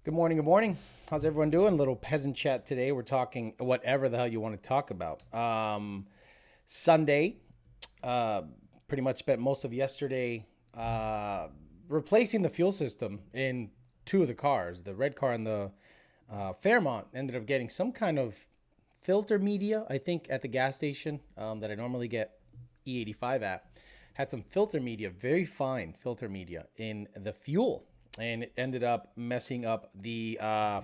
Good morning. Good morning. How's everyone doing? Little peasant chat today. We're talking whatever the hell you want to talk about. Sunday, uh, pretty much spent most of yesterday replacing the fuel system in two of the cars. The red car and the Fairmont ended up getting some kind of filter media, I think, at the gas station that I normally get E85 at. Had some filter media, very fine filter media in the fuel, and it ended up messing up the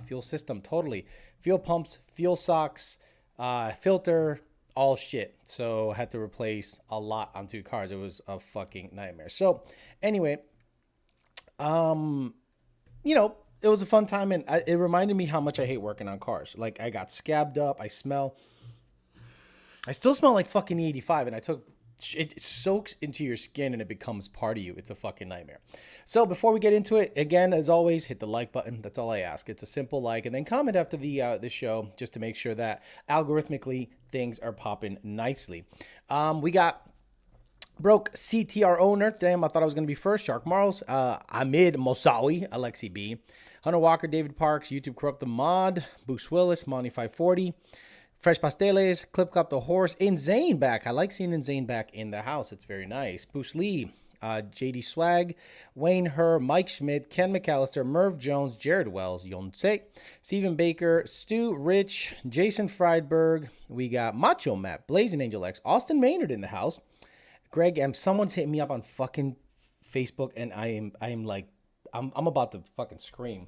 fuel system totally. Fuel pumps, fuel socks, filter, all shit. So I had to replace a lot on two cars. It was a fucking nightmare. So anyway, um, it was a fun time, and it reminded me how much I hate working on cars. Like I got scabbed up. I still smell like fucking E85, and it soaks into your skin and it becomes part of you. It's a fucking nightmare. So before we get into it, again, as always, hit the like button. That's all I ask. It's a simple like, and then comment after the show just to make sure that algorithmically things are popping nicely. We got broke CTR owner. Damn, I thought I was going to be first. Shark Marls, Ahmed Mosawi, Alexi B, Hunter Walker, David Parks, YouTube Corrupt the Mod, Bruce Willis, Monty 540, Fresh Pasteles, Clip Clop the Horse, and Zane back. I like seeing Zane back in the house. It's very nice. Bruce Lee, JD Swag, Wayne Herr, Mike Schmidt, Ken McAllister, Merv Jones, Jared Wells, Yonse, Stephen Baker, Stu Rich, Jason Friedberg. We got Macho Matt, Blazing Angel X, Austin Maynard in the house. Greg M. Someone's hitting me up on fucking Facebook, and I'm about to fucking scream.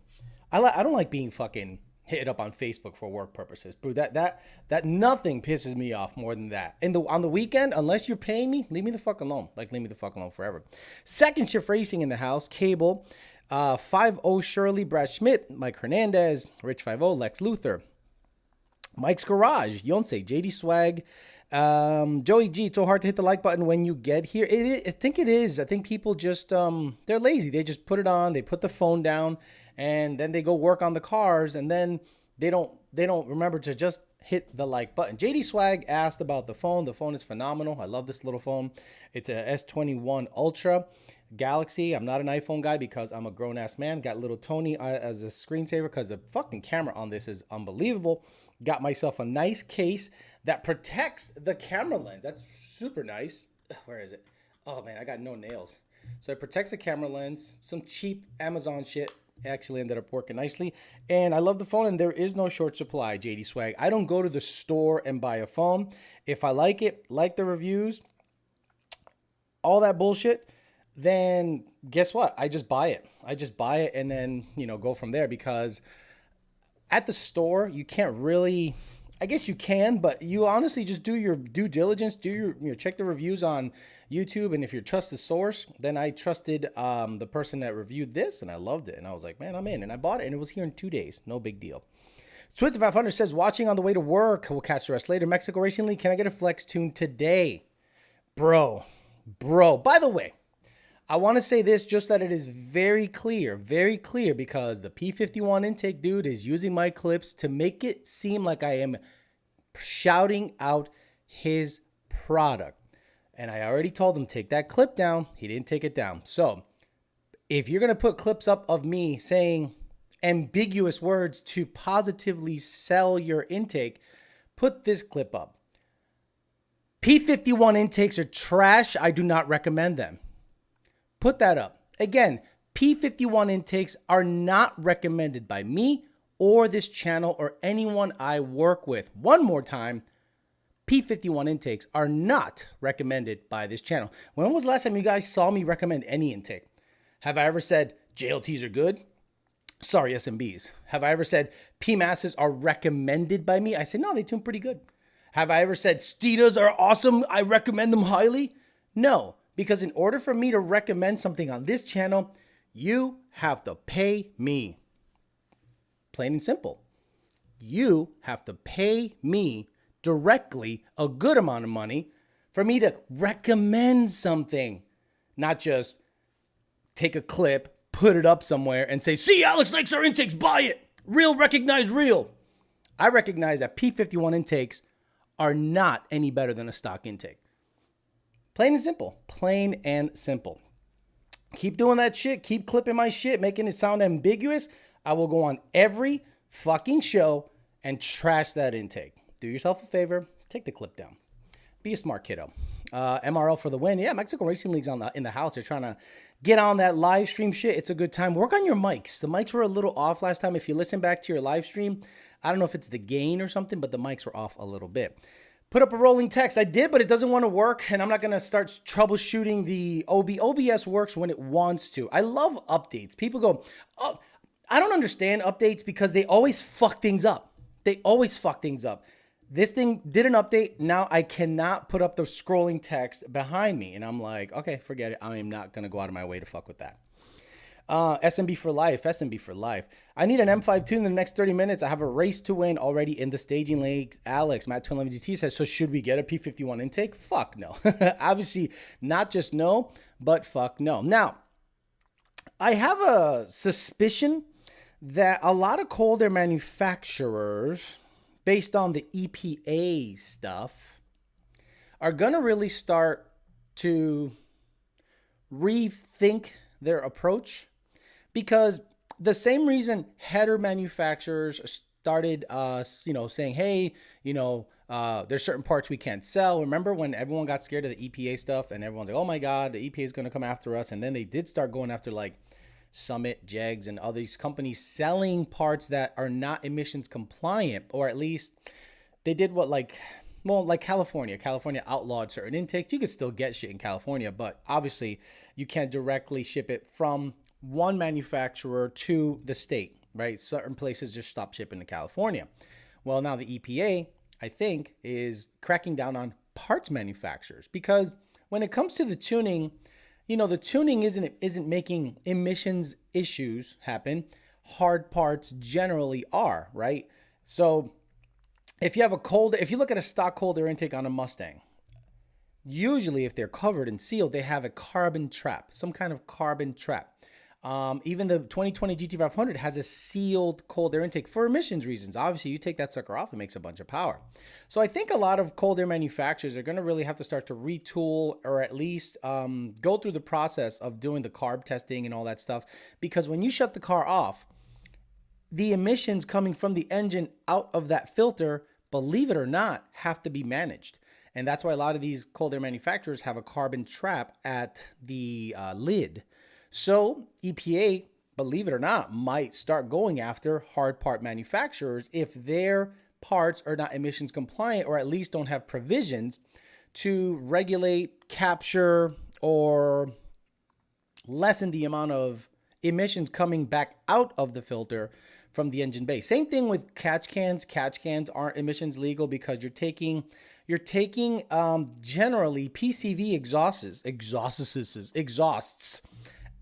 I don't like being fucking hit up on Facebook for work purposes, bro. That nothing pisses me off more than that. On the weekend, unless you're paying me, leave me the fuck alone. Like leave me the fuck alone forever. Second Shift Racing in the house. Cable, 5-0 Shirley, Brad Schmidt, Mike Hernandez, Rich 5-0, Lex Luthor, Mike's Garage, Yonse, JD Swag, Joey G. It's so hard to hit the like button when you get here. I think it is. I think people just they're lazy. They just put it on. They put the phone down, and then they go work on the cars, and then they don't remember to just hit the like button. JD Swag asked about the phone. The phone is phenomenal. I love this little phone. It's a S21 Ultra Galaxy. I'm not an iPhone guy because I'm a grown ass man. Got little Tony as a screensaver because the fucking camera on this is unbelievable. Got myself a nice case that protects the camera lens. That's super nice. Where is it? Oh man, I got no nails. So it protects the camera lens. Some cheap Amazon shit actually ended up working nicely. And I love the phone, and there is no short supply, JD Swag. I don't go to the store and buy a phone. If I like it, like the reviews, all that bullshit, then guess what? I just buy it. And then, go from there, because at the store, you can't really, I guess you can, but you honestly just do your due diligence, check the reviews on YouTube. And if you trust the source, then I trusted the person that reviewed this, and I loved it. And I was like, man, I'm in. And I bought it, and it was here in 2 days. No big deal. Switzer 500 says, watching on the way to work. We'll catch the rest later. Mexico Racing League, can I get a flex tune today? Bro. By the way, I want to say this just that it is very clear, because the P51 intake dude is using my clips to make it seem like I am shouting out his product. And I already told him, take that clip down. He didn't take it down. So if you're going to put clips up of me saying ambiguous words to positively sell your intake, put this clip up. P51 intakes are trash. I do not recommend them. Put that up. Again, P51 intakes are not recommended by me or this channel or anyone I work with. One more time, P51 intakes are not recommended by this channel. When was the last time you guys saw me recommend any intake? Have I ever said JLTs are good? Sorry, SMBs. Have I ever said PMASs are recommended by me? I said, no, they tune pretty good. Have I ever said Steetas are awesome? I recommend them highly? No. Because in order for me to recommend something on this channel, you have to pay me. Plain and simple. You have to pay me directly a good amount of money for me to recommend something. Not just take a clip, put it up somewhere, and say, see, Alex likes our intakes, buy it. Real, recognize real. I recognize that P51 intakes are not any better than a stock intake. Plain and simple. Plain and simple. Keep doing that shit. Keep clipping my shit, making it sound ambiguous. I will go on every fucking show and trash that intake. Do yourself a favor, take the clip down. Be a smart kiddo. MRL for the win. Yeah, Mexico Racing League's in the house. They're trying to get on that live stream shit. It's a good time. Work on your mics. The mics were a little off last time. If you listen back to your live stream, I don't know if it's the gain or something, but the mics were off a little bit. Put up a rolling text. I did, but it doesn't want to work, and I'm not going to start troubleshooting the OBS works when it wants to. I love updates. People go, oh, I don't understand updates because they always fuck things up. They always fuck things up. This thing did an update. Now I cannot put up the scrolling text behind me. And I'm like, okay, forget it. I am not going to go out of my way to fuck with that. SMB for life. SMB for life. I need an M52 in the next 30 minutes. I have a race to win already in the staging leagues. Alex, Matt 211 GT says, so should we get a P51 intake? Fuck no. Obviously, not just no, but fuck no. Now, I have a suspicion that a lot of cold air manufacturers, based on the EPA stuff, are going to really start to rethink their approach, because the same reason header manufacturers started, saying, hey, there's certain parts we can't sell. Remember when everyone got scared of the EPA stuff and everyone's like, oh my God, the EPA is going to come after us. And then they did start going after like Summit, Jegs, and other companies selling parts that are not emissions compliant, or at least they did what like California outlawed certain intakes. You could still get shit in California, but obviously you can't directly ship it from one manufacturer to the state, right? Certain places just stop shipping to California. Well, now the EPA, I think, is cracking down on parts manufacturers, because when it comes to the tuning, the tuning isn't making emissions issues happen. Hard parts generally are, right? So if you look at a stock cold air intake on a Mustang, usually if they're covered and sealed, they have a carbon trap, some kind of carbon trap. Even the 2020 GT500 has a sealed cold air intake for emissions reasons. Obviously, you take that sucker off, it makes a bunch of power. So I think a lot of cold air manufacturers are going to really have to start to retool, or at least go through the process of doing the carb testing and all that stuff. Because when you shut the car off, the emissions coming from the engine out of that filter, believe it or not, have to be managed. And that's why a lot of these cold air manufacturers have a carbon trap at the lid. So EPA, believe it or not, might start going after hard part manufacturers if their parts are not emissions compliant, or at least don't have provisions to regulate, capture, or lessen the amount of emissions coming back out of the filter from the engine bay. Same thing with catch cans. Catch cans aren't emissions legal because you're taking generally PCV exhausts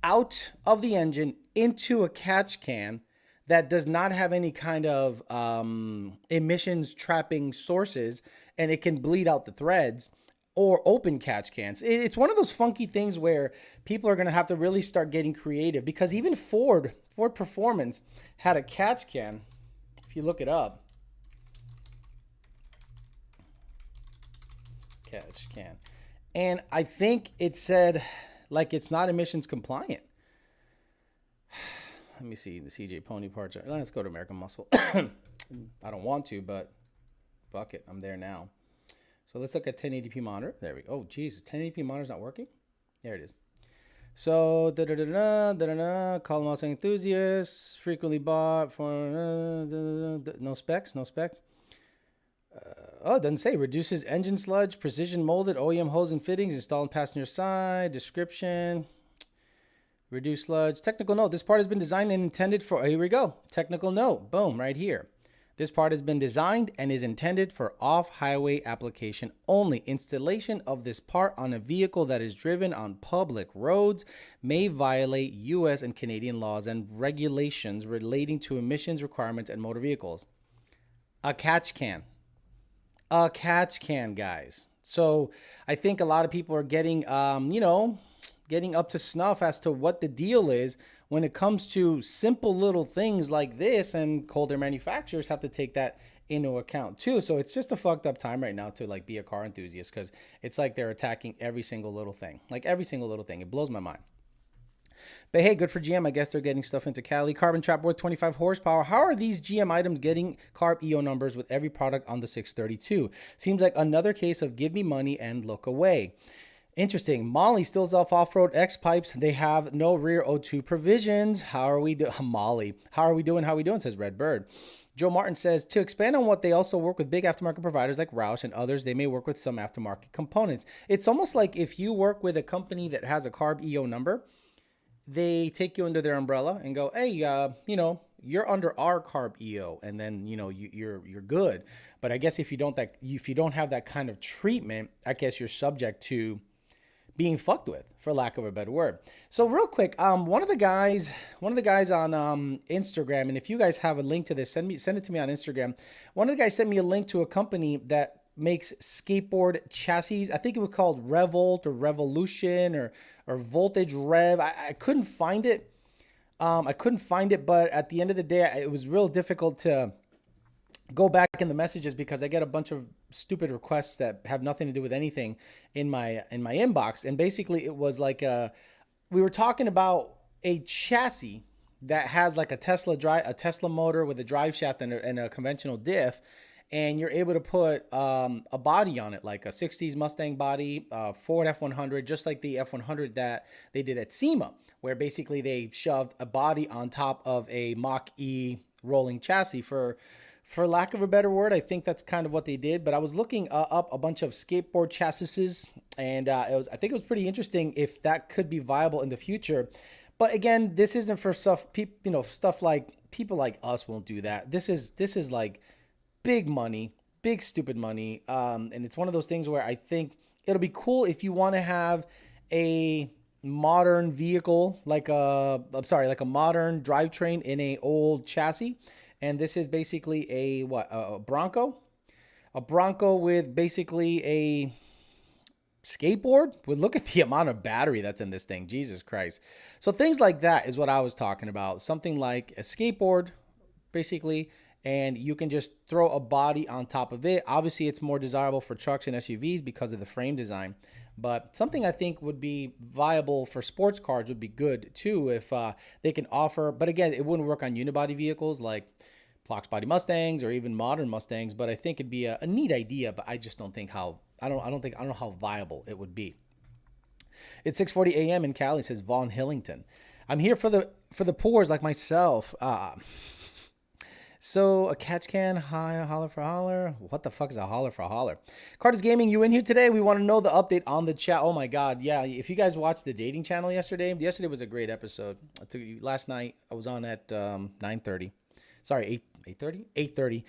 out of the engine into a catch can that does not have any kind of emissions trapping sources, and it can bleed out the threads, or open catch cans. It's one of those funky things where people are going to have to really start getting creative, because even Ford Performance had a catch can. If you look it up, catch can, and I think it said like it's not emissions compliant. Let me see the CJ Pony parts. Let's go to American Muscle. I don't want to, but fuck it, I'm there now. So let's look at 1080p monitor. There we go. Oh, Jesus, 1080p monitor's not working? There it is. So, call them Mustang enthusiasts, frequently bought for, no specs, no spec. It doesn't say. Reduces engine sludge, precision molded, OEM hose and fittings, installed on passenger side, description. Reduce sludge. Technical note. This part has been designed and intended for, here we go. Technical note. Boom, right here. This part has been designed and is intended for off-highway application only. Installation of this part on a vehicle that is driven on public roads may violate U.S. and Canadian laws and regulations relating to emissions requirements and motor vehicles. A catch can. A catch can, guys. So I think a lot of people are getting, getting up to snuff as to what the deal is when it comes to simple little things like this, and cold air manufacturers have to take that into account too. So it's just a fucked up time right now to like be a car enthusiast, because it's like they're attacking every single little thing, like every single little thing. It blows my mind. But hey, good for GM. I guess they're getting stuff into Cali. Carbon trap worth 25 horsepower. How are these GM items getting carb EO numbers with every product on the 632? Seems like another case of give me money and look away. Interesting. Molly still off off-road X pipes. They have no rear O2 provisions. How are we doing? Molly, how are we doing? How are we doing? Says Red Bird. Joe Martin says, to expand on what they also work with big aftermarket providers like Roush and others, they may work with some aftermarket components. It's almost like if you work with a company that has a carb EO number, they take you under their umbrella and go, hey, you're under our carb EO, and then you're good. But I guess if you don't have that kind of treatment, I guess you're subject to being fucked with, for lack of a better word. So real quick, one of the guys on Instagram, and if you guys have a link to this, send it to me on Instagram. One of the guys sent me a link to a company that makes skateboard chassis. I think it was called Revolt or Revolution or Voltage Rev. I couldn't find it. But at the end of the day, it was real difficult to go back in the messages because I get a bunch of stupid requests that have nothing to do with anything in my inbox. And basically it was like we were talking about a chassis that has like a Tesla motor with a drive shaft and a conventional diff, and you're able to put a body on it, like a 60s Mustang body, Ford F100, just like the F100 that they did at SEMA, where basically they shoved a body on top of a Mach-E rolling chassis. For lack of a better word, I think that's kind of what they did. But I was looking up a bunch of skateboard chassis, and I think it was pretty interesting if that could be viable in the future. But again, this isn't for stuff like people like us won't do that. This is like big money, big stupid money, and it's one of those things where I think it'll be cool if you want to have a modern vehicle, like a modern drivetrain in a old chassis. And this is basically a Bronco with basically a skateboard. Well, look at the amount of battery that's in this thing. Jesus Christ. So things like that is what I was talking about. Something like a skateboard, basically, and you can just throw a body on top of it. Obviously, it's more desirable for trucks and SUVs because of the frame design. But something I think would be viable for sports cars would be good too if they can offer. But again, it wouldn't work on unibody vehicles like Fox body Mustangs or even modern Mustangs. But I think it'd be a neat idea. But I just don't think I don't know how viable it would be. It's 6:40 a.m. in Cali, says Vaughn Hillington. I'm here for the poors like myself. So a catch can, hi, holler for holler. What the fuck is a holler for holler? Carter's Gaming, you in here today? We want to know the update on the chat. Oh my God, yeah. If you guys watched the dating channel yesterday was a great episode. Last night I was on at 9:30. Sorry, 8:30? 8:30.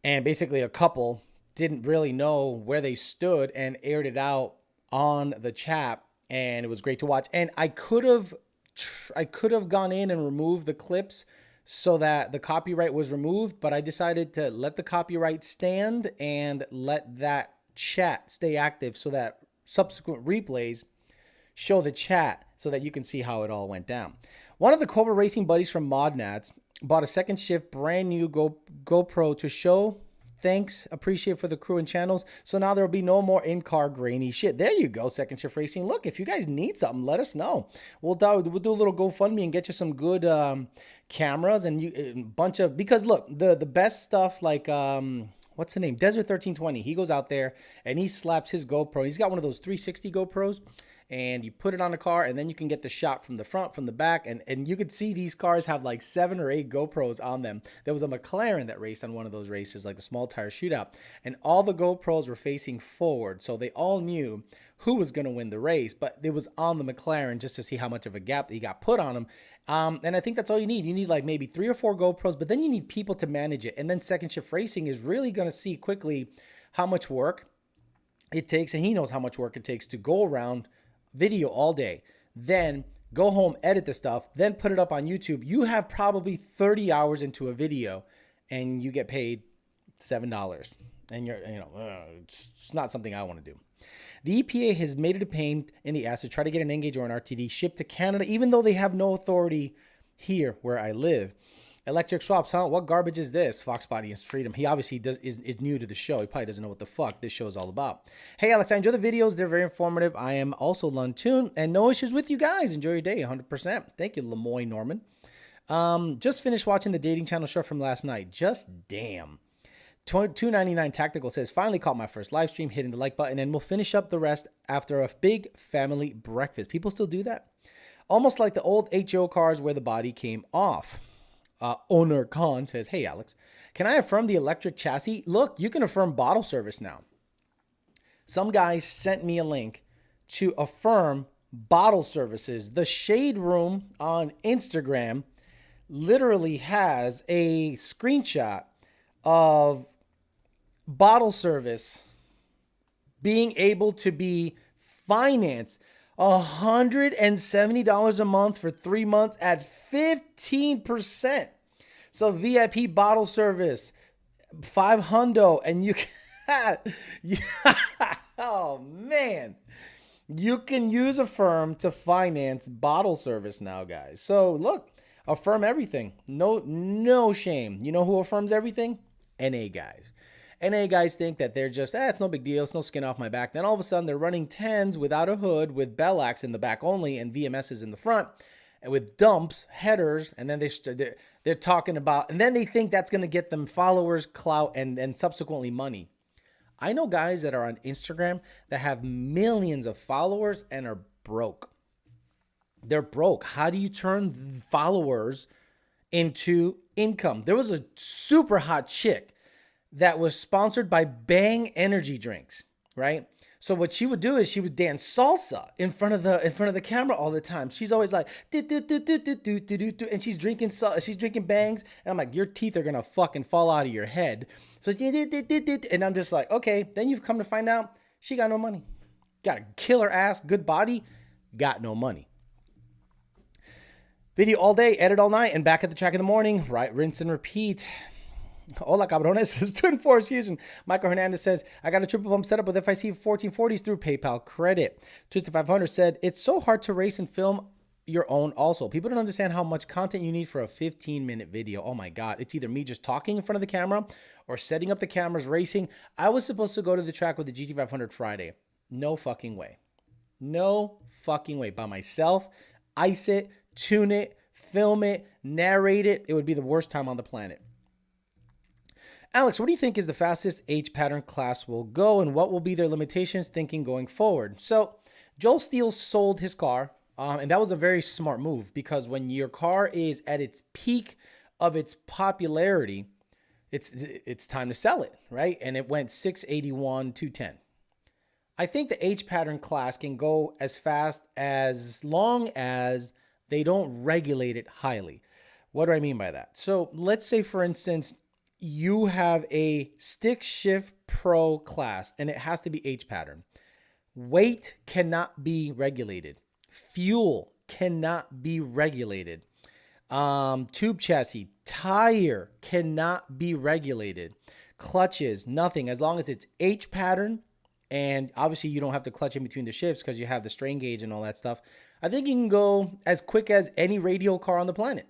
And basically a couple didn't really know where they stood and aired it out on the chat, and it was great to watch. And I could have gone in and removed the clips so that the copyright was removed, but I decided to let the copyright stand and let that chat stay active so that subsequent replays show the chat so that you can see how it all went down. One of the Cobra Racing buddies from ModNats bought a second shift brand new GoPro to show. Thanks, appreciate for the crew and channels. So now there'll be no more in-car grainy shit. There you go, Second Shift Racing. Look, if you guys need something, let us know. We'll do a little GoFundMe and get you some good cameras and a bunch of, because look, the best stuff like what's the name? Desert 1320. He goes out there and he slaps his GoPro. He's got one of those 360 GoPros. And you put it on the car, and then you can get the shot from the front, from the back, and you could see these cars have like 7 or 8 GoPros on them. There was a McLaren that raced on one of those races, like the small tire shootout, and all the GoPros were facing forward, so they all knew who was going to win the race, but it was on the McLaren just to see how much of a gap he got put on him. And I think that's all you need. You need like maybe 3 or 4 GoPros, but then you need people to manage it. And then Second Shift Racing is really going to see quickly how much work it takes, and he knows how much work it takes to go around video all day, then go home, edit the stuff, then put it up on YouTube. You have probably 30 hours into a video and you get paid $7. And it's not something I want to do. The EPA has made it a pain in the ass to try to get an N-Gauge or an RTD shipped to Canada, even though they have no authority here where I live. Electric swaps, huh? What garbage is this? Fox Body is Freedom. He obviously is new to the show. He probably doesn't know what the fuck this show is all about. Hey, Alex, I enjoy the videos. They're very informative. I am also Luntoon, and no issues with you guys. Enjoy your day, 100%. Thank you, Lemoyne Norman. Just finished watching the dating channel show from last night. Just damn. 299 Tactical says, finally caught my first live stream, hitting the like button, and we'll finish up the rest after a big family breakfast. People still do that? Almost like the old HO cars where the body came off. Owner Khan says, hey, Alex, can I affirm the electric chassis? Look, you can affirm bottle service now. Some guy sent me a link to affirm bottle services. The Shade Room on Instagram literally has a screenshot of bottle service being able to be financed $170 a month for 3 months at 15%. So VIP bottle service, $500, and you can, oh man, you can use Affirm to finance bottle service now, guys. So look, affirm everything. No shame. You know who affirms everything? NA guys. NA guys think that they're just, it's no big deal. It's no skin off my back. Then all of a sudden they're running 10s without a hood with Bellax in the back only and VMSs in the front and with dumps, headers. And then they're talking about, and then they think that's going to get them followers, clout, and subsequently money. I know guys that are on Instagram that have millions of followers and are broke. They're broke. How do you turn followers into income? There was a super hot chick that was sponsored by Bang energy drinks, right? So what she would do is she would dance salsa in front of the camera all the time. She's always like do, do, do, do, do, do, do, do, and she's drinking Bangs, and I'm like, your teeth are gonna fucking fall out of your head. So and I'm just like, okay. Then you've come to find out she got no money, got a killer ass, good body, got no money. Video all day, edit all night, and back at the track in the morning. Right, rinse and repeat. Hola, cabrones. Says Twin Force Fusion. Michael Hernandez says, I got a triple pump setup with FIC 1440s through PayPal credit. Twisted 500 said, it's so hard to race and film your own also. People don't understand how much content you need for a 15-minute video. Oh my God. It's either me just talking in front of the camera or setting up the cameras, racing. I was supposed to go to the track with the GT500 Friday. No fucking way. No fucking way. By myself, ice it, tune it, film it, narrate it. It would be the worst time on the planet. Alex, what do you think is the fastest H pattern class will go, and what will be their limitations thinking going forward? So Joel Steele sold his car, and that was a very smart move, because when your car is at its peak of its popularity, it's time to sell it, right? And it went 681, 210. I think the H pattern class can go as fast as long as they don't regulate it highly. What do I mean by that? So let's say, for instance, you have a stick shift pro class and it has to be H pattern. Weight cannot be regulated. Fuel cannot be regulated. Tube chassis, tire cannot be regulated. Clutches, nothing. As long as it's H pattern, and obviously you don't have to clutch in between the shifts because you have the strain gauge and all that stuff. I think you can go as quick as any radial car on the planet.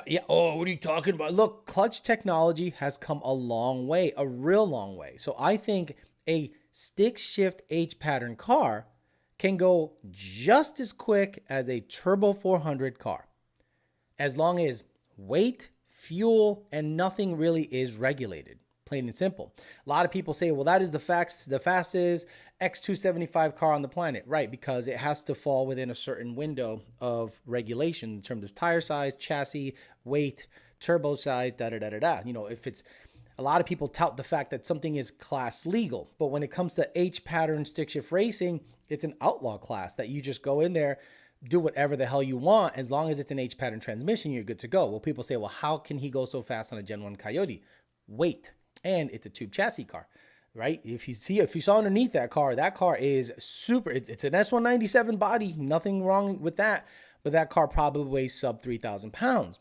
Yeah. Oh, what are you talking about? Look, clutch technology has come a long way, a real long way. So I think a stick shift H pattern car can go just as quick as a turbo 400 car, as long as weight, fuel, and nothing really is regulated. Plain and simple. A lot of people say, well, that is the fastest X275 car on the planet. Right, because it has to fall within a certain window of regulation in terms of tire size, chassis, weight, turbo size, da-da-da-da-da. You know, if it's, a lot of people tout the fact that something is class legal. But when it comes to H pattern stick shift racing, it's an outlaw class that you just go in there, do whatever the hell you want. As long as it's an H pattern transmission, you're good to go. Well, people say, well, how can he go so fast on a Gen 1 Coyote? Weight. And it's a tube chassis car, right? If you saw underneath that car is super. It's an S197 body, nothing wrong with that. But that car probably weighs sub 3,000 pounds.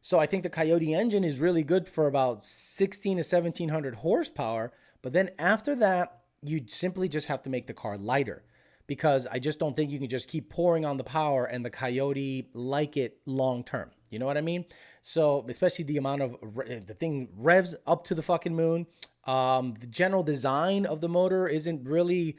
So I think the Coyote engine is really good for about 16 to 1,700 horsepower. But then after that, you simply just have to make the car lighter, because I just don't think you can just keep pouring on the power and the Coyote like it long term. You know what I mean? So especially the amount of the thing revs up to the fucking moon. The general design of the motor isn't really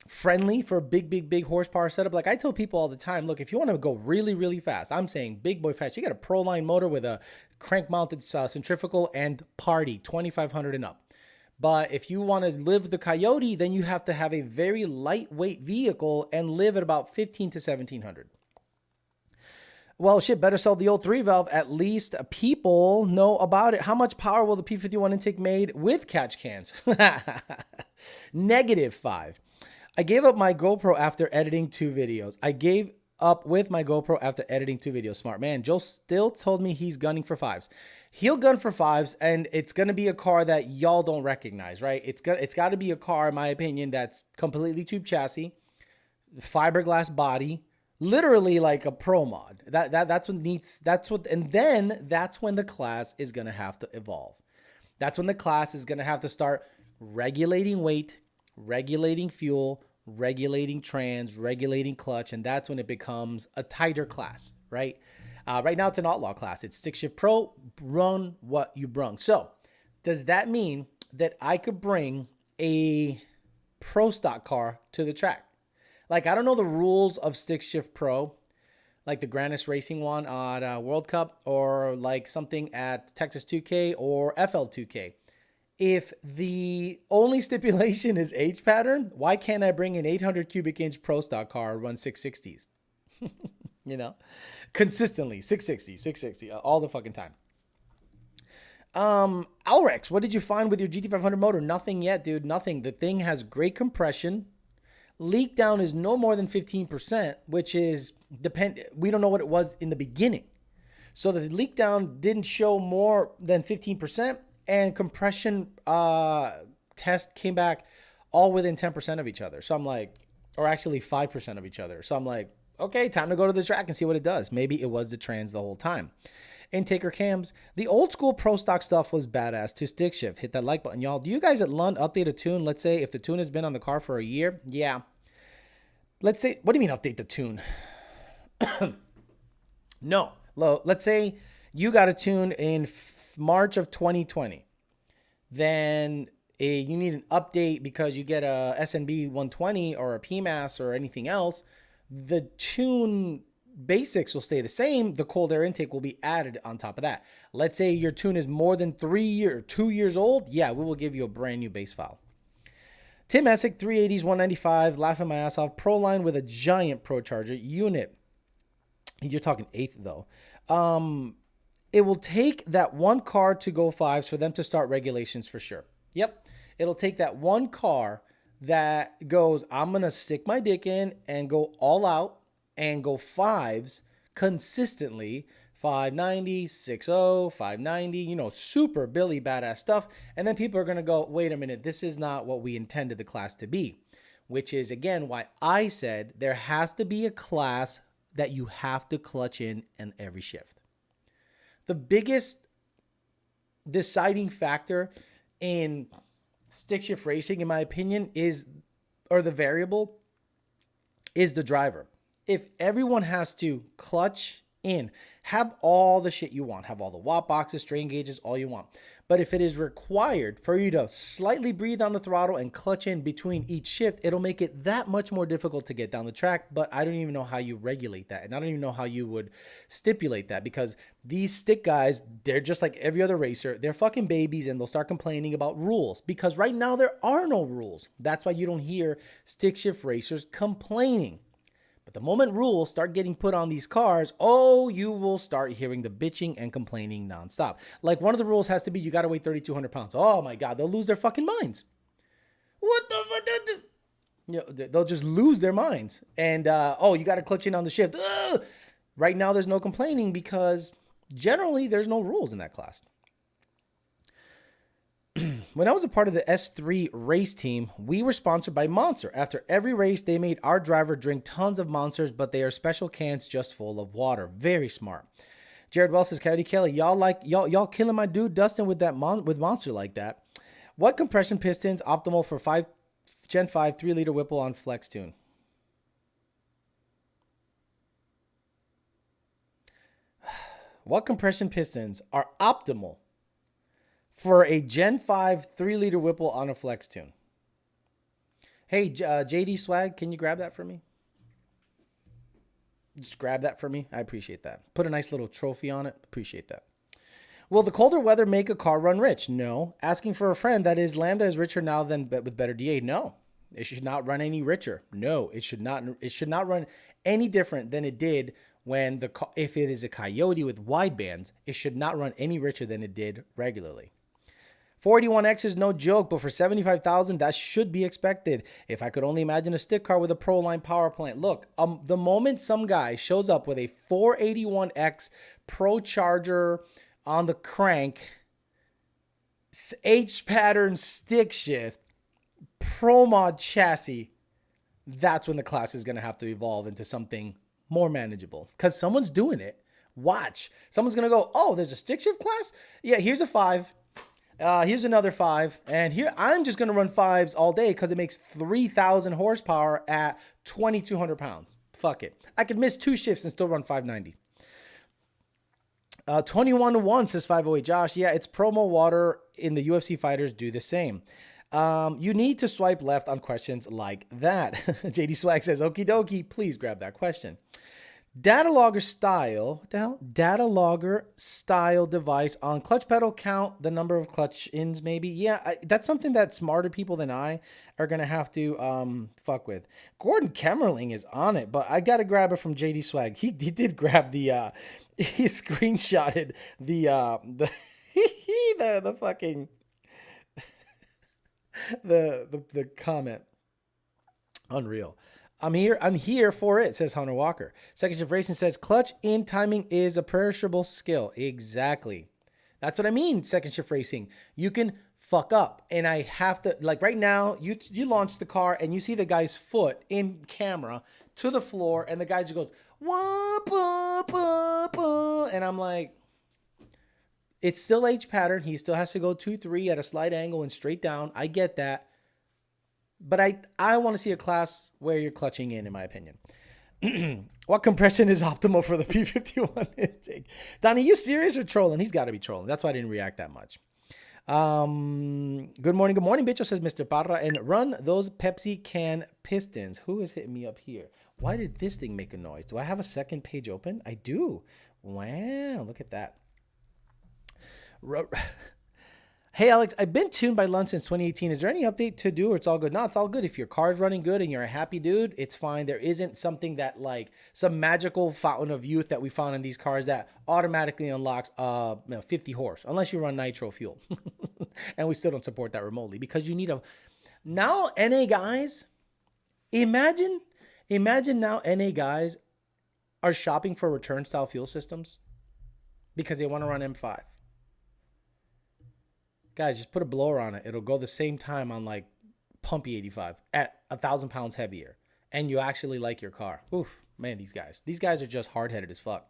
friendly for a big horsepower setup. Like I tell people all the time, look, if you want to go really, really fast, I'm saying big boy fast, you got a Pro Line motor with a crank mounted centrifugal and party 2,500 and up. But if you want to live the Coyote, then you have to have a very lightweight vehicle and live at about 15 to 1,700. Well, shit, better sell the old 3-valve. At least people know about it. How much power will the P51 intake made with catch cans? -5. I gave up my GoPro after editing 2 videos. I gave up with my GoPro after editing 2 videos. Smart man. Joe still told me he's gunning for 5s. He'll gun for 5s, and it's going to be a car that y'all don't recognize, right? It's got to be a car, in my opinion, that's completely tube chassis, fiberglass body, literally like a pro mod. That's when the class is going to have to evolve. That's when the class is going to have to start regulating weight, regulating fuel, regulating trans, regulating clutch, and that's when it becomes a tighter class, right? Right now it's an outlaw class. It's stick shift pro, run what you brung. So does that mean that I could bring a pro stock car to the track? Like, I don't know the rules of stick shift pro, like the Granis Racing one at World Cup, or like something at Texas 2K or FL2K. If the only stipulation is H pattern, why can't I bring an 800 cubic inch pro stock car run 660s? You know, consistently 660, all the fucking time. Alrex, what did you find with your GT500 motor? Nothing yet, dude. Nothing. The thing has great compression. Leak down is no more than 15%, which is we don't know what it was in the beginning. So the leak down didn't show more than 15%. And compression test came back all within 10% of each other. So I'm like, or actually 5% of each other. So I'm like, okay, time to go to the track and see what it does. Maybe it was the trans the whole time. Intaker cams. The old school pro stock stuff was badass to stick shift. Hit that like button, y'all. Do you guys at Lund update a tune? Let's say if the tune has been on the car for a year. Yeah. Let's say, what do you mean update the tune? No. Let's say you got a tune in March of 2020. Then you need an update because you get a SNB 120 or a PMAS or anything else. The tune basics will stay the same. The cold air intake will be added on top of that. Let's say your tune is more than 2 years old. Yeah, we will give you a brand new base file. Tim Essick, 380s, 195, laughing my ass off. Pro line with a giant Pro Charger unit. You're talking 8th though. It will take that one car to go 5s for them to start regulations for sure. Yep. It'll take that one car that goes, I'm going to stick my dick in and go all out and go 5s consistently. 590, 60, 590, you know, super Billy badass stuff. And then people are going to go, wait a minute, this is not what we intended the class to be. Which is, again, why I said there has to be a class that you have to clutch in every shift. The biggest deciding factor in stick shift racing, in my opinion, the variable is the driver. If everyone has to clutch in, have all the shit you want, have all the watt boxes, strain gauges, all you want. But if it is required for you to slightly breathe on the throttle and clutch in between each shift, it'll make it that much more difficult to get down the track. But I don't even know how you regulate that. And I don't even know how you would stipulate that, because these stick guys, they're just like every other racer. They're fucking babies, and they'll start complaining about rules, because right now there are no rules. That's why you don't hear stick shift racers complaining. But the moment rules start getting put on these cars, oh, you will start hearing the bitching and complaining nonstop. Like, one of the rules has to be you got to weigh 3,200 pounds. Oh my God, they'll lose their fucking minds. What the fuck? You know, they'll just lose their minds. And, you got to clutch in on the shift. Ugh! Right now, there's no complaining because generally there's no rules in that class. When I was a part of the S3 race team, we were sponsored by Monster. After every race, they made our driver drink tons of Monsters, but they are special cans just full of water. Very smart. Jared Wells says, Coyote Kelly, y'all killing my dude Dustin with that with Monster like that. What compression pistons optimal for Gen 5 3-liter Whipple on Flex Tune? What compression pistons are optimal for a Gen 5 3-liter Whipple on a flex tune? Hey, JD Swag, can you grab that for me? Just grab that for me. I appreciate that. Put a nice little trophy on it. Appreciate that. Will the colder weather make a car run rich? No. Asking for a friend, that is, Lambda is richer now than with better DA? No. It should not run any richer. No, it should not. It should not run any different than it did when if it is a Coyote with wide bands, it should not run any richer than it did regularly. 481X is no joke, but for $75,000, that should be expected. If I could only imagine a stick car with a Pro-Line power plant. Look, the moment some guy shows up with a 481X Pro Charger on the crank, H-pattern stick shift, Pro Mod chassis, that's when the class is going to have to evolve into something more manageable. Because someone's doing it. Watch. Someone's going to go, oh, there's a stick shift class? Yeah, here's a 5. Here's another 5. And here, I'm just going to run 5s all day because it makes 3,000 horsepower at 2,200 pounds. Fuck it. I could miss 2 shifts and still run 590. 21-1 says 508 Josh. Yeah, it's promo water in the UFC fighters do the same. You need to swipe left on questions like that. JD Swag says, okie dokie, please grab that question. Data logger style, what the hell? Data logger style device on clutch pedal, count the number of clutch ins maybe. Yeah, that's something that smarter people than I are going to have to fuck with. Gordon Kemmerling is on it, but I got to grab it from JD Swag. He did grab the, he screenshotted the fucking, the comment. Unreal. I'm here for it, says Hunter Walker. Second Shift Racing says clutch in timing is a perishable skill. Exactly. That's what I mean, Second Shift Racing. You can fuck up. And I have to, like right now, you launch the car and you see the guy's foot in camera to the floor and the guy just goes, wah, bah, bah, bah. And I'm like, it's still H pattern. He still has to go 2-3 at a slight angle and straight down. I get that. But I want to see a class where you're clutching in my opinion. What compression is optimal for the P51 intake? Donnie, you serious or trolling? He's got to be trolling. That's why I didn't react that much. Good morning, Bicho, says Mr. Parra. And run those Pepsi can pistons. Who is hitting me up here? Why did this thing make a noise? Do I have a second page open? I do. Wow, look at that. Hey, Alex, I've been tuned by Lund since 2018. Is there any update to do or it's all good? No, it's all good. If your car's running good and you're a happy dude, it's fine. There isn't something that like some magical fountain of youth that we found in these cars that automatically unlocks 50 horse, unless you run nitro fuel. And we still don't support that remotely because you need a... Now NA guys, imagine now NA guys are shopping for return style fuel systems because they want to run M5. Guys, just put a blower on it. It'll go the same time on like Pumpy 85 at 1,000 pounds heavier. And you actually like your car. Oof, man, these guys are just hard-headed as fuck.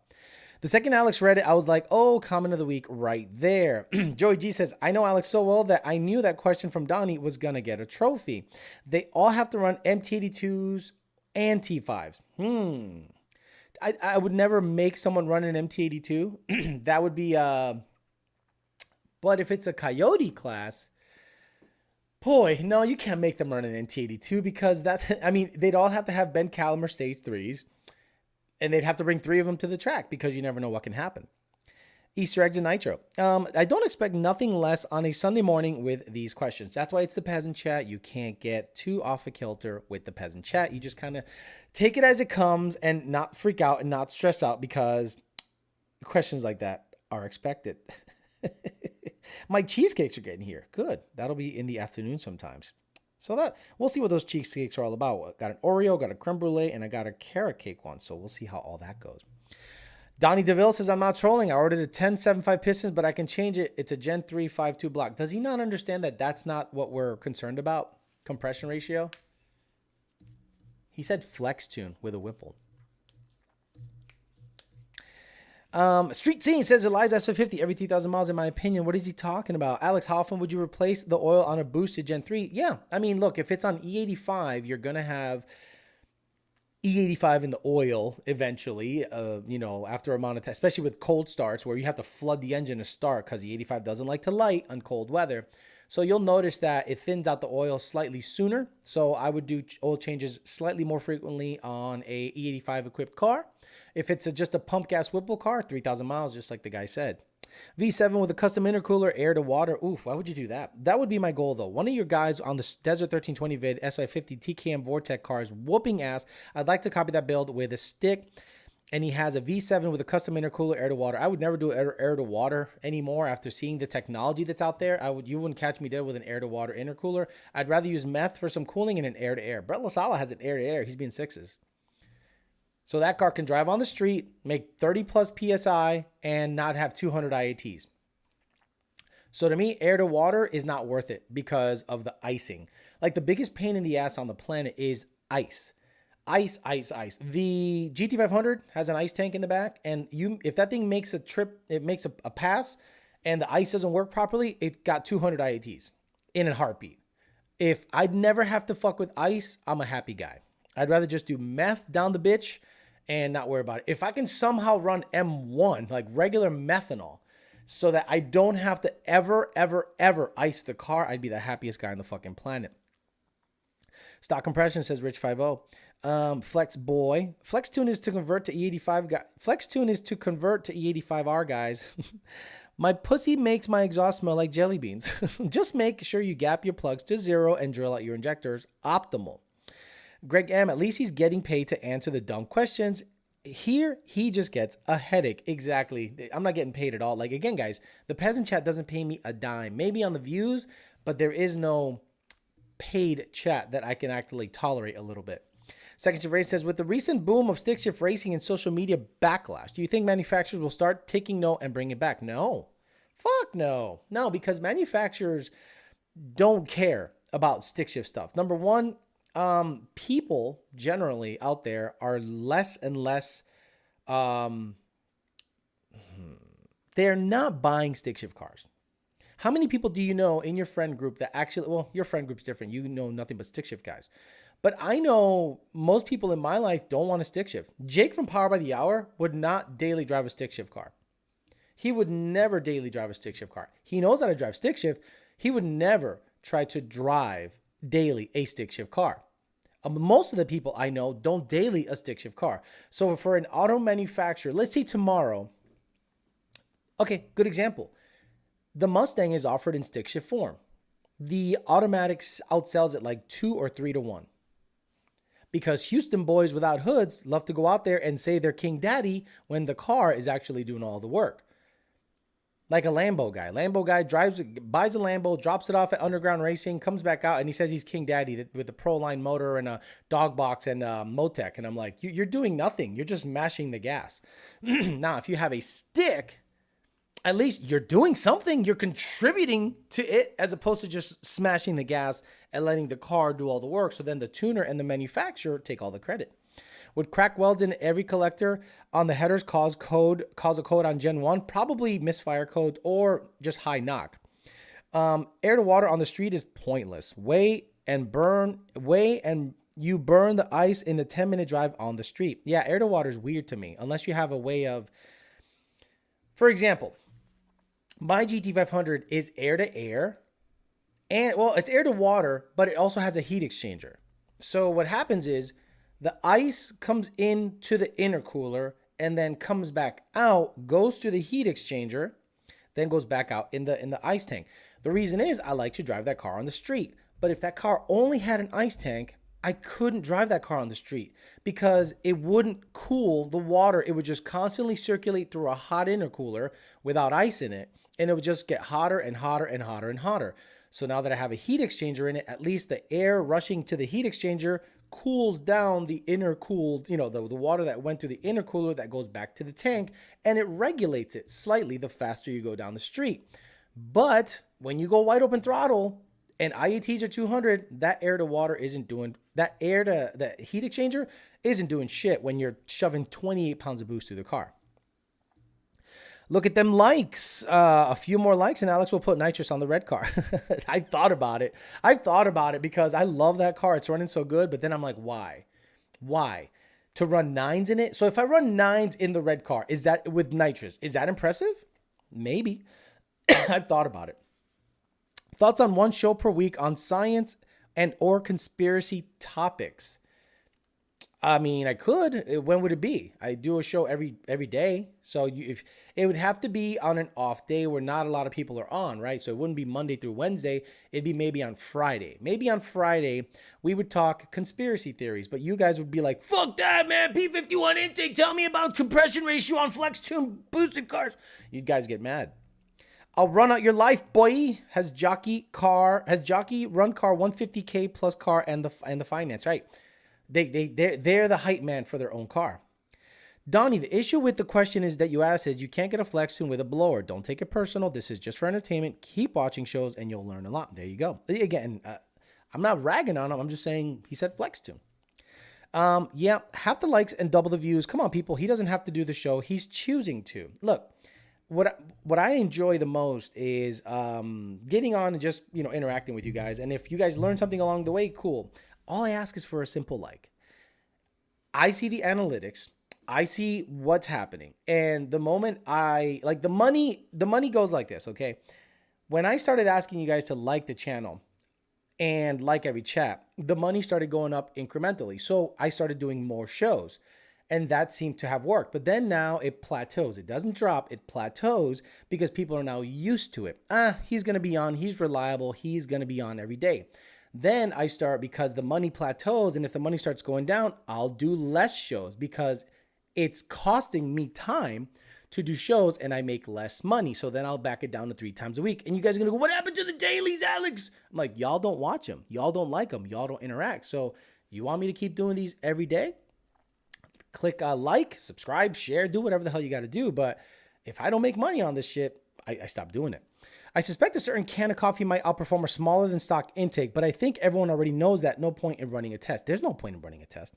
The second Alex read it, I was like, oh, comment of the week right there. Joey G says, I know Alex so well that I knew that question from Donnie was going to get a trophy. They all have to run MT82s and T5s. I would never make someone run an MT82. That would be... But if it's a Coyote class, boy, no, you can't make them run an NT82 because they'd all have to have Ben Calimer stage 3s and they'd have to bring 3 of them to the track because you never know what can happen. Easter eggs and nitro. I don't expect nothing less on a Sunday morning with these questions. That's why it's the Peasant Chat. You can't get too off a kilter with the Peasant Chat. You just kind of take it as it comes and not freak out and not stress out because questions like that are expected. My cheesecakes are getting here. Good. That'll be in the afternoon sometimes. So that we'll see what those cheesecakes are all about. Got an Oreo, got a creme brulee, and I got a carrot cake one. So we'll see how all that goes. Donnie DeVille says, I'm not trolling. I ordered a 10.75 Pistons, but I can change it. It's a Gen 3 5.2 block. Does he not understand that that's not what we're concerned about? Compression ratio? He said flex tune with a Whipple. Street Scene says Eliza S50 every 3,000 miles in my opinion. What is he talking about? Alex, how often would you replace the oil on a boosted Gen 3? Yeah. I mean, look, if it's on E85, you're going to have E85 in the oil eventually, after a amount of time, especially with cold starts where you have to flood the engine to start because the 85 doesn't like to light on cold weather. So you'll notice that it thins out the oil slightly sooner. So I would do oil changes slightly more frequently on a E85 equipped car. If it's just a pump gas Whipple car, 3,000 miles, just like the guy said. V7 with a custom intercooler, air to water. Oof, why would you do that? That would be my goal, though. One of your guys on the Desert 1320 vid SI50 TKM Vortec car is whooping ass. I'd like to copy that build with a stick, and he has a V7 with a custom intercooler, air to water. I would never do air to water anymore after seeing the technology that's out there. You wouldn't catch me dead with an air to water intercooler. I'd rather use meth for some cooling and an air to air. Brett LaSala has an air to air. He's being sixes. So that car can drive on the street, make 30 plus PSI, and not have 200 IATs. So to me, air to water is not worth it because of the icing. Like the biggest pain in the ass on the planet is ice. Ice, ice, ice. The GT500 has an ice tank in the back, and if that thing makes a trip, it makes a pass, and the ice doesn't work properly, it got 200 IATs in a heartbeat. If I'd never have to fuck with ice, I'm a happy guy. I'd rather just do meth down the bitch and not worry about it. If I can somehow run M1, like regular methanol, so that I don't have to ever, ever, ever ice the car, I'd be the happiest guy on the fucking planet. Stock compression, says Rich50. Flex boy. Flex tune is to convert to E85 guy. Flex tune is to convert to E85R, guys. My pussy makes my exhaust smell like jelly beans. Just make sure you gap your plugs to 0 and drill out your injectors. Optimal. Greg M, at least he's getting paid to answer the dumb questions. Here, he just gets a headache. Exactly. I'm not getting paid at all. Like, again, guys, the Peasant chat doesn't pay me a dime. Maybe on the views, but there is no paid chat that I can actually tolerate a little bit. Second Shift Race says, with the recent boom of stick shift racing and social media backlash, do you think manufacturers will start taking note and bring it back? No. Fuck no. No, because manufacturers don't care about stick shift stuff. Number one, people generally out there are less and less, they're not buying stick shift cars. How many people do you know in your friend group that actually, well, your friend group's different. You know nothing but stick shift guys. But I know most people in my life don't want a stick shift. Jake from Power by the Hour would not daily drive a stick shift car. He would never daily drive a stick shift car. He knows how to drive stick shift. He would never try to drive daily a stick shift car. Most of the people I know don't daily a stick shift car. So for an auto manufacturer, let's say tomorrow, okay, good example. The Mustang is offered in stick shift form. The automatic outsells it like 2 or 3 to 1. Because Houston boys without hoods love to go out there and say they're King Daddy when the car is actually doing all the work. Like a Lambo guy. Lambo guy buys a Lambo, drops it off at Underground Racing, comes back out, and he says he's King Daddy with the Proline motor and a dog box and Motec. And I'm like, you're doing nothing. You're just mashing the gas. Now, if you have a stick, at least you're doing something. You're contributing to it as opposed to just smashing the gas and letting the car do all the work. So then the tuner and the manufacturer take all the credit. Would crack welds in every collector on the headers cause a code on Gen 1? Probably misfire code or just high knock. Air to water on the street is pointless. Weigh and you burn the ice in a 10-minute drive on the street. Yeah, air to water is weird to me unless you have a way of, for example, my GT500 is air to air and well, it's air to water, but it also has a heat exchanger. So what happens is the ice comes into the intercooler and then comes back out, goes to the heat exchanger, then goes back out in the ice tank. The reason is I like to drive that car on the street. But if that car only had an ice tank, I couldn't drive that car on the street because it wouldn't cool the water. It would just constantly circulate through a hot intercooler without ice in it. And it would just get hotter and hotter and hotter and hotter. So now that I have a heat exchanger in it, at least the air rushing to the heat exchanger cools down the intercooled, the water that went through the intercooler that goes back to the tank, and it regulates it slightly the faster you go down the street. But when you go wide open throttle and IATs are 200, that air to water isn't doing, that heat exchanger isn't doing shit when you're shoving 28 pounds of boost through the car. Look at them likes. A few more likes and Alex will put nitrous on the red car. I thought about it because I love that car. It's running so good. But then I'm like, why? to run 9s in it. So if I run 9s in the red car, is that with nitrous? Is that impressive? Maybe. I've thought about it. Thoughts on one show per week on science and or conspiracy topics. I mean, I could. When would it be? I do a show every day. So if it would have to be on an off day where not a lot of people are on, right? So it wouldn't be Monday through Wednesday. It'd be maybe on Friday. Maybe on Friday, we would talk conspiracy theories. But you guys would be like, fuck that, man. P51 intake. Tell me about compression ratio on flex tune boosted cars. You guys get mad. I'll run out your life, boy. Has jockey run car 150K plus car and the finance, right? They're the hype man for their own car. Donnie, the issue with the question is that you asked is you can't get a flex tune with a blower. Don't take it personal. This is just for entertainment. Keep watching shows and you'll learn a lot. There you go. Again, I'm not ragging on him. I'm just saying he said flex tune. Yeah, half the likes and double the views. Come on, people. He doesn't have to do the show. He's choosing to. Look, what I enjoy the most is getting on and just, interacting with you guys. And if you guys learn something along the way, cool. All I ask is for a simple like. I see the analytics. I see what's happening. And the moment the money goes like this, okay? When I started asking you guys to like the channel and like every chat, the money started going up incrementally. So I started doing more shows. And that seemed to have worked. But then now it plateaus. It doesn't drop. It plateaus because people are now used to it. He's going to be on. He's reliable. He's going to be on every day. Then I start, because the money plateaus, and if the money starts going down, I'll do less shows because it's costing me time to do shows and I make less money. So then I'll back it down to 3 times a week. And you guys are going to go, what happened to the dailies, Alex? I'm like, y'all don't watch them. Y'all don't like them. Y'all don't interact. So you want me to keep doing these every day? Click like, subscribe, share, do whatever the hell you got to do. But if I don't make money on this shit, I stop doing it. I suspect a certain can of coffee might outperform a smaller than stock intake, but I think everyone already knows that. No point in running a test. There's no point in running a test.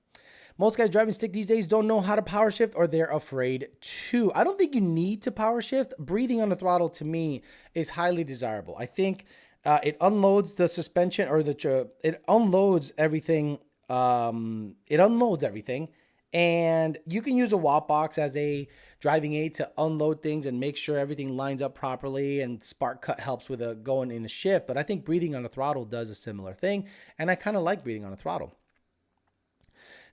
Most guys driving stick these days don't know how to power shift or they're afraid to. I don't think you need to power shift. Breathing on the throttle to me is highly desirable. I think it unloads the suspension or it unloads everything. It unloads everything. And you can use a watt box as a driving aid to unload things and make sure everything lines up properly, and spark cut helps with going in a shift. But I think breathing on the throttle does a similar thing, and I kind of like breathing on the throttle.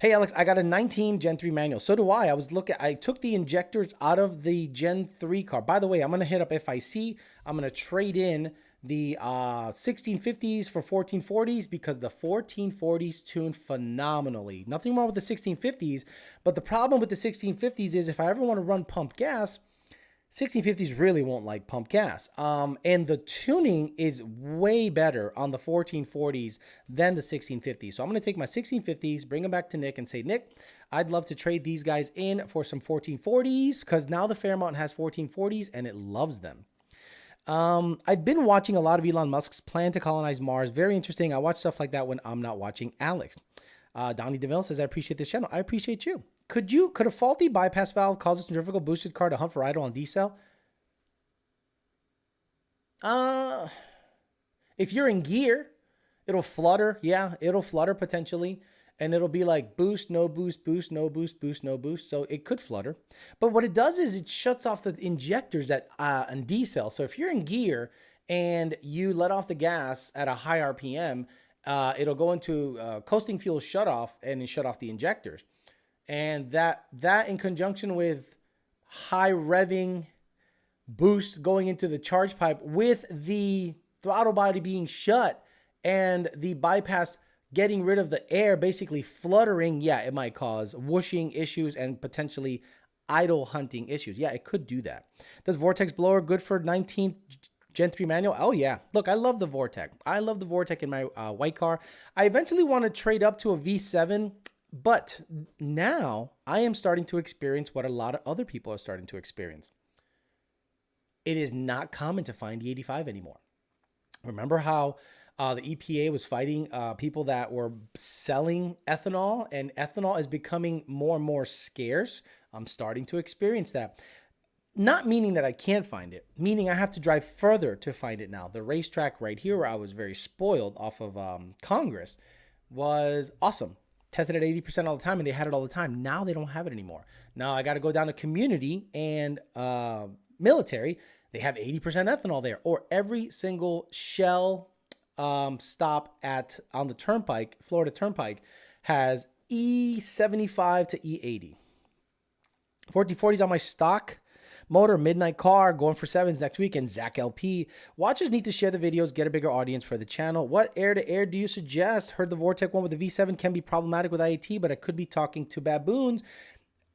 Hey, Alex, I got a 19 Gen 3 manual. So do I. I took the injectors out of the Gen 3 car. By the way, I'm going to hit up FIC. I'm going to trade in the 1650s for 1440s because the 1440s tune phenomenally. Nothing wrong with the 1650s, but the problem with the 1650s is if I ever want to run pump gas, 1650s really won't like pump gas. And the tuning is way better on the 1440s than the 1650s. So I'm going to take my 1650s, bring them back to Nick and say, Nick, I'd love to trade these guys in for some 1440s because now the Fairmont has 1440s and it loves them. I've been watching a lot of Elon Musk's plan to colonize Mars. Very interesting. I watch stuff like that when I'm not watching Alex. Donnie DeVille says, I appreciate this channel. I appreciate you. Could a faulty bypass valve cause a centrifugal boosted car to hunt for idle on D-cell? If you're in gear, it'll flutter. Yeah, it'll flutter potentially. And it'll be like boost, no boost, boost, no boost, boost, no boost. So it could flutter. But what it does is it shuts off the injectors on D-cell. So if you're in gear and you let off the gas at a high RPM, it'll go into coasting fuel shutoff and shut off the injectors. And that in conjunction with high revving boost going into the charge pipe with the throttle body being shut and the bypass getting rid of the air, basically fluttering, yeah, it might cause whooshing issues and potentially idle hunting issues. Yeah, it could do that. Does Vortex blower good for 19 Gen 3 manual? Oh, yeah. Look, I love the Vortex. I love the Vortex in my white car. I eventually want to trade up to a V7, but now I am starting to experience what a lot of other people are starting to experience. It is not common to find the 85 anymore. Remember how the EPA was fighting people that were selling ethanol, and ethanol is becoming more and more scarce. I'm starting to experience that. Not meaning that I can't find it, meaning I have to drive further to find it now. The racetrack right here where I was very spoiled off of Congress was awesome. tested at 80% all the time, and they had it all the time. Now they don't have it anymore. Now I got to go down to community and military. They have 80% ethanol there, or every single Shell stop on the Turnpike, Florida Turnpike, has E75 to E80. 1440s on my stock motor, midnight car, going for sevens next week, and Zach LP. Watchers need to share the videos, get a bigger audience for the channel. What air-to-air do you suggest? Heard the Vortec one with the V7 can be problematic with IAT, but I could be talking to baboons.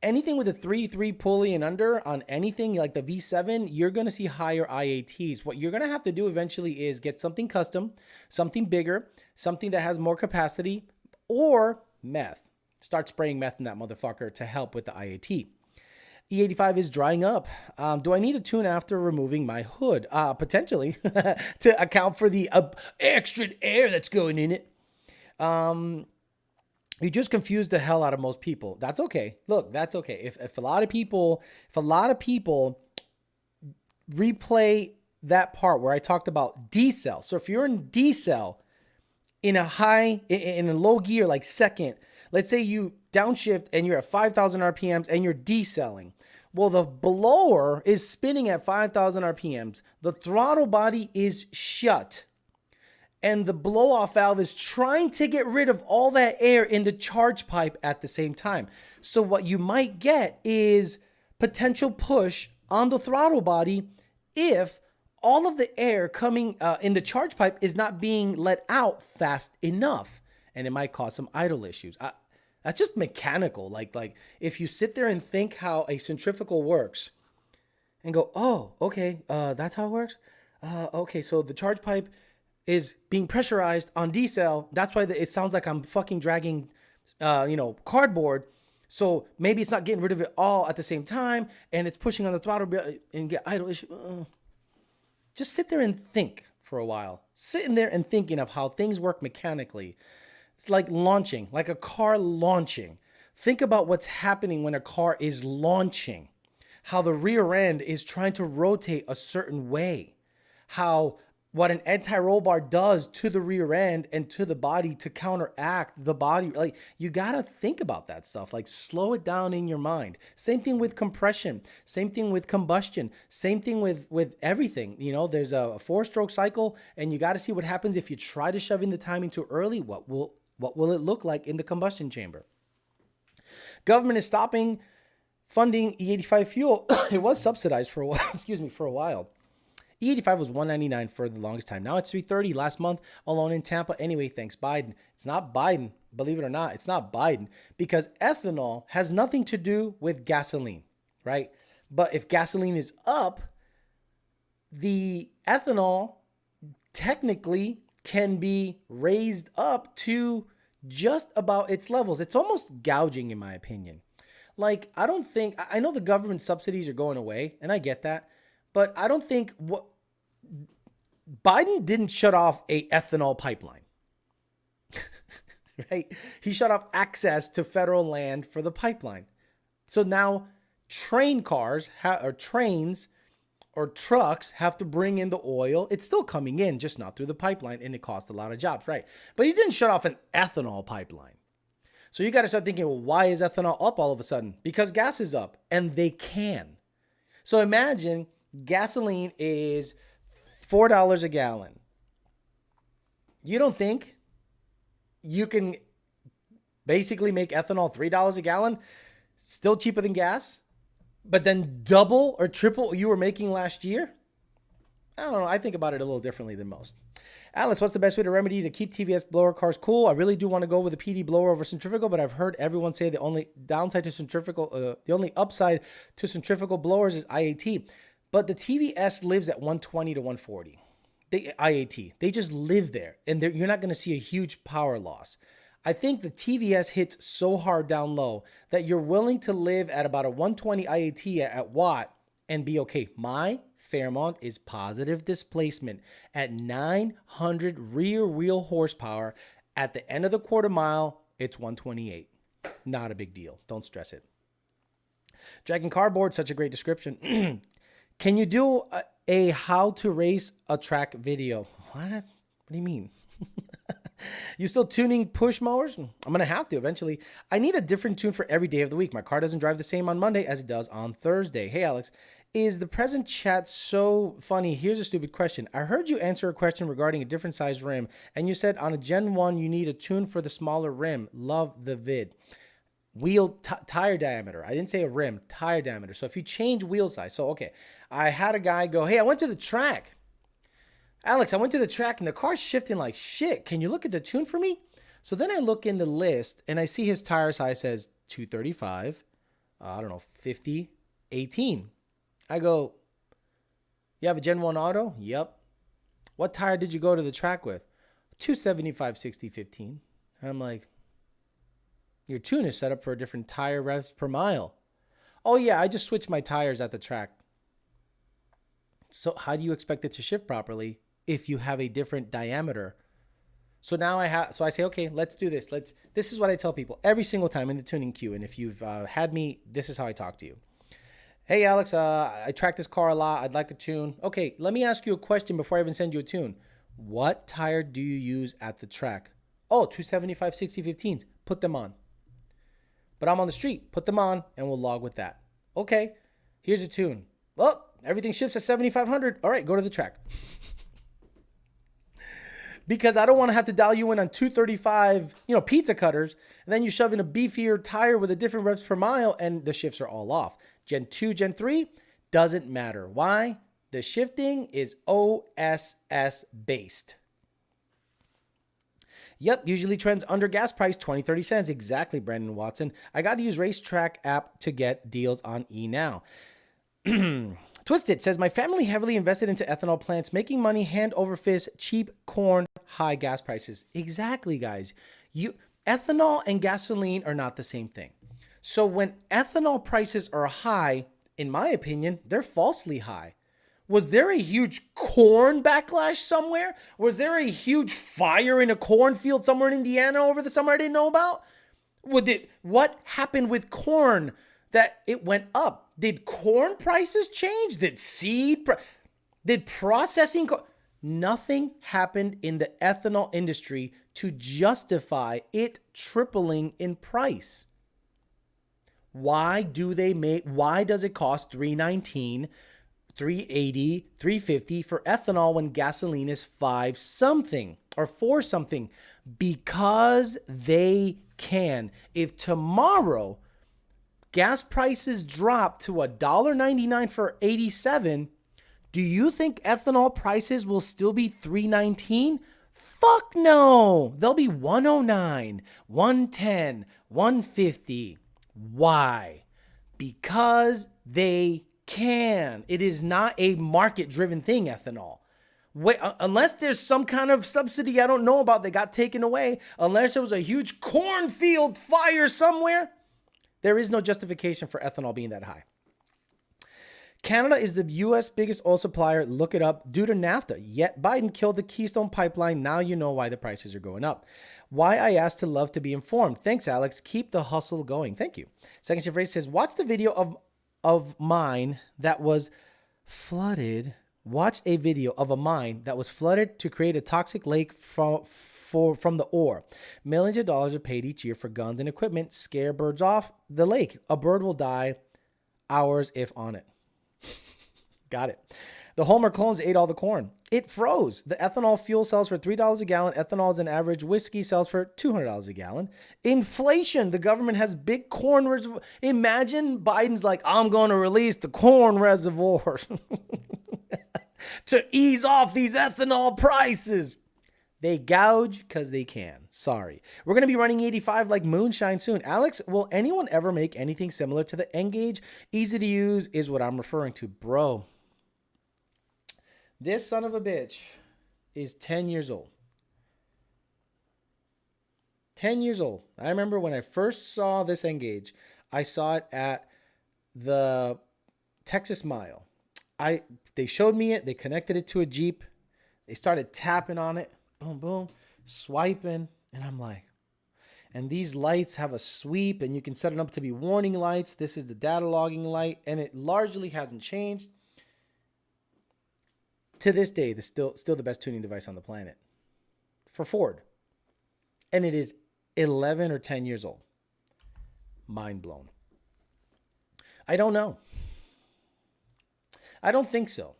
Anything with a 3.3 pulley and under on anything like the V7, you're going to see higher IATs. What you're going to have to do eventually is get something custom, something bigger, something that has more capacity, or meth. Start spraying meth in that motherfucker to help with the IAT. E85 is drying up. Do I need a tune after removing my hood? Potentially to account for the extra air that's going in it. You just confused the hell out of most people. That's okay. Look, that's okay. If a lot of people replay that part where I talked about decel. So if you're in decel in a low gear, like second, let's say you downshift and you're at 5,000 RPMs and you're decelling. Well, the blower is spinning at 5,000 RPMs. The throttle body is shut. And the blow-off valve is trying to get rid of all that air in the charge pipe at the same time. So what you might get is potential push on the throttle body if all of the air coming in the charge pipe is not being let out fast enough. And it might cause some idle issues. That's just mechanical. Like if you sit there and think how a centrifugal works and go, oh, okay, that's how it works? Okay, so the charge pipe is being pressurized on decel. That's why it sounds like I'm fucking dragging, cardboard. So maybe it's not getting rid of it all at the same time, and it's pushing on the throttle and get idle issue. Just sit there and think for a while. Sitting there and thinking of how things work mechanically. It's like launching, like a car launching. Think about what's happening when a car is launching. How the rear end is trying to rotate a certain way. What an anti-roll bar does to the rear end and to the body to counteract the body. Like, you got to think about that stuff. Like, slow it down in your mind. Same thing with compression. Same thing with combustion. Same thing with everything. There's a 4-stroke cycle, and you got to see what happens if you try to shove in the timing too early. What will it look like in the combustion chamber? Government is stopping funding E85 fuel. It was subsidized for a while. For a while. E85 was $1.99 for the longest time. Now it's $3.30 last month alone in Tampa. Anyway, thanks Biden. It's not Biden. Believe it or not, it's not Biden, because ethanol has nothing to do with gasoline, right? But if gasoline is up, the ethanol technically can be raised up to just about its levels. It's almost gouging, in my opinion. Like, I know the government subsidies are going away, and I get that, but I don't think Biden didn't shut off a ethanol pipeline, right? He shut off access to federal land for the pipeline. So now trains or trucks have to bring in the oil. It's still coming in, just not through the pipeline, and it costs a lot of jobs, right? But he didn't shut off an ethanol pipeline. So you got to start thinking, well, why is ethanol up all of a sudden? Because gas is up, and they can. So imagine gasoline is $4 a gallon. You don't think you can basically make ethanol $3 a gallon, still cheaper than gas, but then double or triple what you were making last year? I don't know. I think about it a little differently than most. Alice, what's the best way to remedy to keep TVS blower cars cool? I really do want to go with a PD blower over centrifugal, but I've heard everyone say the only downside to centrifugal, the only upside to centrifugal blowers is IAT. But the TVS lives at 120 to 140. IAT. They just live there, and you're not going to see a huge power loss. I think the TVS hits so hard down low that you're willing to live at about a 120 IAT at watt and be okay. My Fairmont is positive displacement at 900 rear wheel horsepower. At the end of the quarter mile, it's 128. Not a big deal. Don't stress it. Dragon Cardboard, such a great description. Can you do a how to race a track video? What do you mean? You still tuning push mowers? I'm going to have to eventually. I need a different tune for every day of the week. My car doesn't drive the same on Monday as it does on Thursday. Hey, Alex, is the present chat so funny? Here's a stupid question. I heard you answer a question regarding a different size rim, and you said on a Gen 1, you need a tune for the smaller rim. Love the vid. Wheel tire diameter. I didn't say a rim, tire diameter. So if you change wheel size. So, okay, I had a guy go, hey, I went to the track. Alex, I went to the track and the car's shifting like shit. Can you look at the tune for me? So then I look in the list and I see his tire size says 235, 50, 18. I go, you have a Gen 1 auto? Yep. What tire did you go to the track with? 275, 60, 15. And I'm like, your tune is set up for a different tire revs per mile. Oh yeah, I just switched my tires at the track. So how do you expect it to shift properly if you have a different diameter? So now I say, okay, let's do this. This is what I tell people every single time in the tuning queue. And if you've had me, this is how I talk to you. Hey, Alex, I track this car a lot. I'd like a tune. Okay, let me ask you a question before I even send you a tune. What tire do you use at the track? Oh, 275, 60, 15s. Put them on. But I'm on the street. Put them on and we'll log with that. Okay, here's a tune. Well, everything ships at 7,500. All right, go to the track. Because I don't want to have to dial you in on 235, pizza cutters, and then you shove in a beefier tire with a different revs per mile, and the shifts are all off. Gen 2, Gen 3, doesn't matter. Why? The shifting is OSS based. Yep, usually trends under gas price, 20, 30 cents. Exactly, Brandon Watson. I got to use Racetrack app to get deals on eNow. Twisted says, my family heavily invested into ethanol plants, making money hand over fist, cheap corn, high gas prices. Exactly, guys. Ethanol and gasoline are not the same thing. So when ethanol prices are high, in my opinion, they're falsely high. Was there a huge corn backlash somewhere? Was there a huge fire in a cornfield somewhere in Indiana over the summer I didn't know about? What happened with corn that it went up? Did corn prices change? Did processing? Nothing happened in the ethanol industry to justify it tripling in price. Why does it cost $3.19, $3.80, $3.50 for ethanol when gasoline is $5 something or $4 something? Because they can. If tomorrow gas prices drop to $1.99 for 87, do you think ethanol prices will still be $3.19? Fuck no. They'll be $1.09, $1.10, $1.50. Why? Because they can. It is not a market-driven thing, ethanol. Unless there's some kind of subsidy I don't know about that got taken away, unless there was a huge cornfield fire somewhere, there is no justification for ethanol being that high. Canada is the U.S. biggest oil supplier. Look it up. Due to NAFTA. Yet Biden killed the Keystone Pipeline. Now you know why the prices are going up. Why I asked to love to be informed. Thanks, Alex. Keep the hustle going. Thank you. Second Shift Race says, watch the video of mine that was flooded. Watch a video of a mine that was flooded to create a toxic lake from the ore. Millions of dollars are paid each year for guns and equipment. Scare birds off the lake. A bird will die hours if on it. Got it. The Homer clones ate all the corn. It froze. The ethanol fuel sells for $3 a gallon. Ethanol is an average. Whiskey sells for $200 a gallon. Inflation. The government has big corn reservoirs. Imagine Biden's like, I'm going to release the corn reservoirs to ease off these ethanol prices. They gouge because they can. Sorry. We're going to be running 85 like moonshine soon. Alex, will anyone ever make anything similar to the Engage? Easy to use is what I'm referring to. Bro, this son of a bitch is 10 years old. 10 years old. I remember when I first saw this Engage, I saw it at the Texas Mile. They showed me it. They connected it to a Jeep. They started tapping on it. Boom, boom, swiping. And I'm like, and these lights have a sweep and you can set it up to be warning lights. This is the data logging light and it largely hasn't changed. To this day, still the best tuning device on the planet for Ford. and it is 11 or 10 years old. Mind blown. I don't know. I don't think so.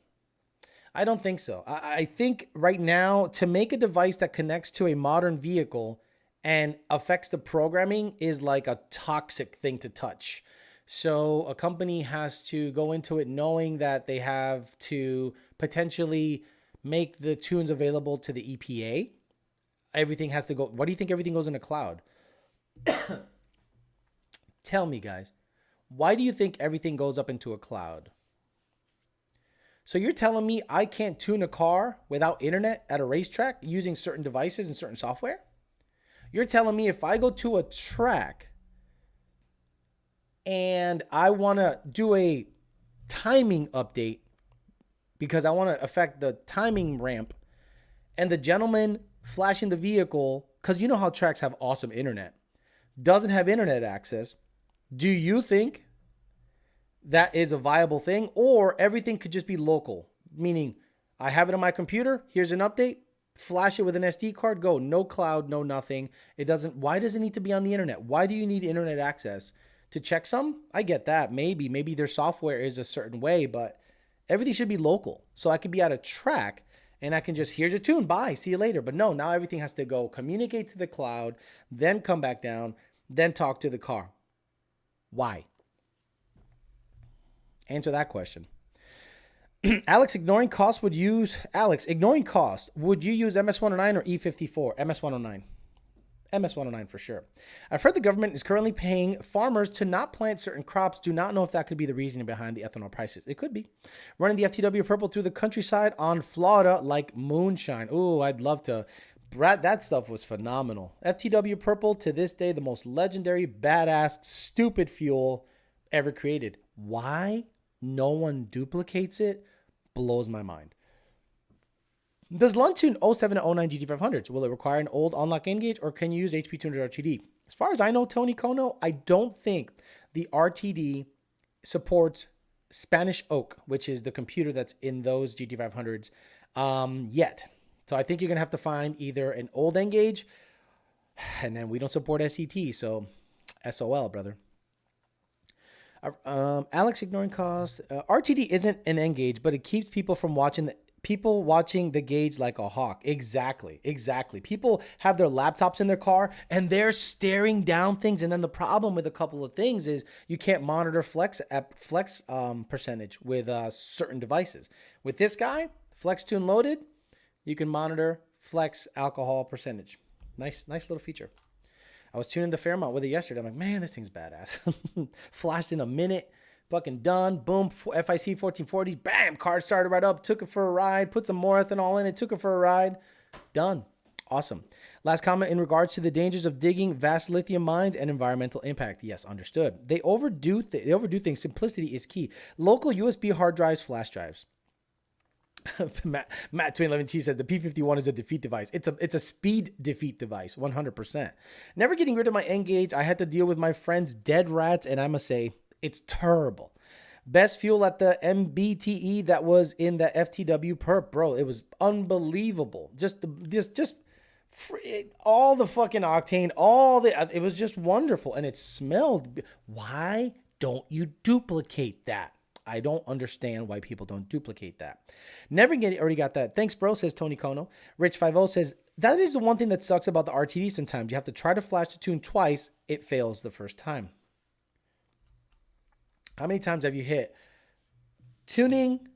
I think right now, to make a device that connects to a modern vehicle and affects the programming is like a toxic thing to touch. So a company has to go into it knowing that they have to potentially make the tunes available to the EPA. Everything has to go. Why do you think everything goes in the cloud? Tell me, guys. Why do you think everything goes up into a cloud? So you're telling me I can't tune a car without internet at a racetrack using certain devices and certain software? You're telling me if I go to a track and I want to do a timing update because I want to affect the timing ramp, and the gentleman flashing the vehicle, because you know how tracks have awesome internet, doesn't have internet access, do you think that is a viable thing? Or everything could just be local, meaning I have it on my computer, here's an update, flash it with an SD card, go. No cloud, no nothing. Why does it need to be on the internet? Why do you need internet access? To check some? I get that. Maybe their software is a certain way, but everything should be local. So I could be at a track and I can just, here's your tune, bye, see you later. But no, now everything has to go communicate to the cloud, then come back down, then talk to the car. Why? Answer that question. Alex, ignoring cost, would you use MS-109 or E54? MS-109. MS-109 for sure. I've heard the government is currently paying farmers to not plant certain crops. Do not know if that could be the reasoning behind the ethanol prices. It could be. Running the FTW purple through the countryside on Florida like moonshine. Ooh, I'd love to. Brad, that stuff was phenomenal. FTW purple, to this day, the most legendary, badass, stupid fuel ever created. Why no one duplicates it blows my mind. Does Lund tune 07 and 09 GT500s? Will it require an old on-lock gauge, or can you use HP 200 RTD? As far as I know, Tony Kono, I don't think the RTD supports Spanish oak, which is the computer that's in those GT500s yet. So I think you're going to have to find either an old N-Gauge, and then we don't support SCT, so SOL, brother. Alex, ignoring cost. RTD isn't an N-Gauge, but it keeps people from watching the gauge like a hawk. Exactly. People have their laptops in their car and they're staring down things. And then the problem with a couple of things is you can't monitor flex percentage with certain devices. With this guy, Flex Tune loaded, you can monitor flex alcohol percentage. Nice little feature. I was tuning the Fairmont with it yesterday. I'm like, man, this thing's badass. Flashed in a minute. Fucking done. Boom. FIC 1440. Bam. Car started right up. Took it for a ride. Put some more ethanol in it. Took it for a ride. Done. Awesome. Last comment in regards to the dangers of digging vast lithium mines and environmental impact. Yes, understood. They overdo things. Simplicity is key. Local USB hard drives, flash drives. Matt 2011T says the P51 is a defeat device. It's a speed defeat device, 100%. Never getting rid of my N-Gauge. I had to deal with my friend's dead rats, and I must say, it's terrible. Best fuel at the MBTE that was in the FTW perp, bro. It was unbelievable. Just all the fucking octane, it was just wonderful, and it smelled. Why don't you duplicate that? I don't understand why people don't duplicate that. Already got that. Thanks, bro, says Tony Kono. Rich50 says, that is the one thing that sucks about the RTD sometimes. You have to try to flash the tune twice. It fails the first time. How many times have you hit tuning,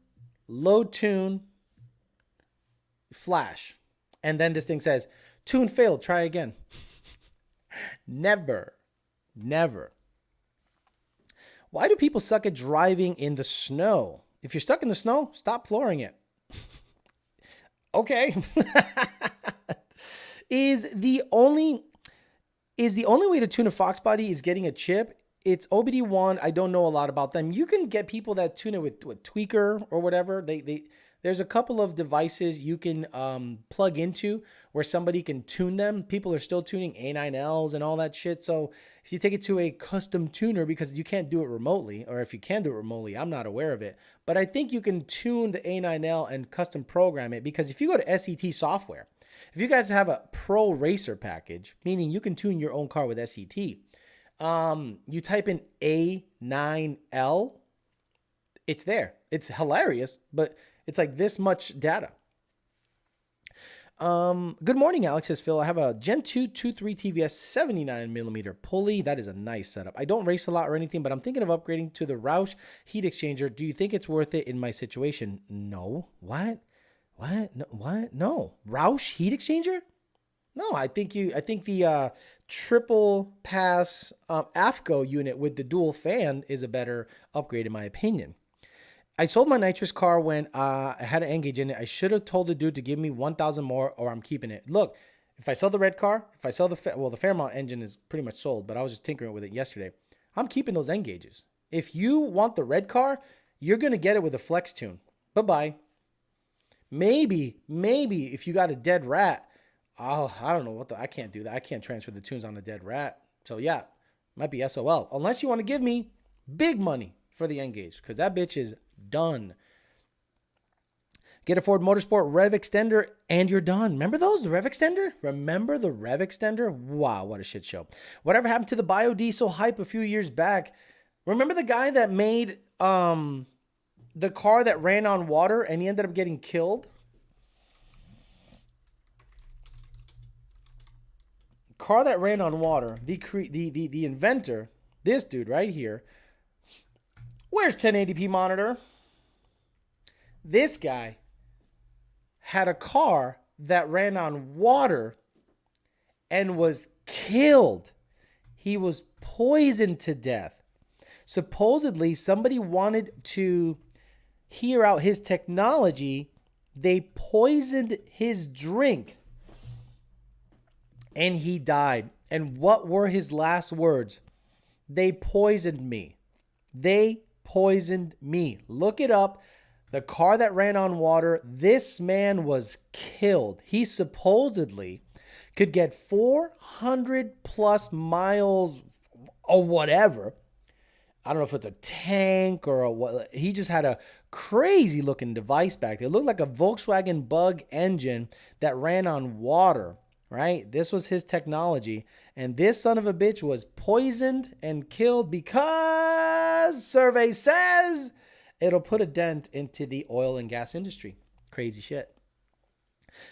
load tune, flash, and then this thing says, tune failed, try again? Never. Why do people suck at driving in the snow? If you're stuck in the snow, stop flooring it. Okay. Is the only way to tune a Fox body is getting a chip? It's OBD1. I don't know a lot about them. You can get people that tune it with Tweaker or whatever. There's a couple of devices you can plug into where somebody can tune them. People are still tuning A9Ls and all that shit. So if you take it to a custom tuner, because you can't do it remotely, or if you can do it remotely, I'm not aware of it. But I think you can tune the A9L and custom program it, because if you go to SET software, if you guys have a Pro Racer package, meaning you can tune your own car with SET, you type in A9L, it's there. It's hilarious, but it's like this much data. Good morning, Alex, says Phil. I have a Gen 2 2.3 TVS 79mm pulley. That is a nice setup. I don't race a lot or anything, but I'm thinking of upgrading to the Roush heat exchanger. Do you think it's worth it in my situation? No. What? No, what? No. Roush heat exchanger? No, I think the triple pass AFCO unit with the dual fan is a better upgrade in my opinion. I sold my nitrous car when I had an N-Gage in it. I should have told the dude to give me 1,000 more or I'm keeping it. Look, if I sell the red car, if I sell the Fairmont engine is pretty much sold, but I was just tinkering with it yesterday. I'm keeping those N-Gages. If you want the red car, you're going to get it with a flex tune. Bye-bye. Maybe if you got a dead rat, I don't know I can't do that. I can't transfer the tunes on a dead rat. So yeah, might be SOL. Unless you want to give me big money for the N-Gage, because that bitch is done. Get a Ford Motorsport Rev Extender and you're done. Remember those? The Rev Extender? Remember the Rev Extender? Wow, what a shit show. Whatever happened to the biodiesel hype a few years back? Remember the guy that made the car that ran on water and he ended up getting killed? Car that ran on water. The inventor, this dude right here. Where's 1080p monitor? This guy had a car that ran on water and was killed. He was poisoned to death. Supposedly, somebody wanted to hear out his technology. They poisoned his drink and he died. And what were his last words? They poisoned me. They poisoned me. Look it up. The car that ran on water, this man was killed. He supposedly could get 400 plus miles or whatever. I don't know if it's a tank or what. He just had a crazy looking device back there. It looked like a Volkswagen Bug engine that ran on water, right? This was his technology. And this son of a bitch was poisoned and killed because survey says it'll put a dent into the oil and gas industry. Crazy shit.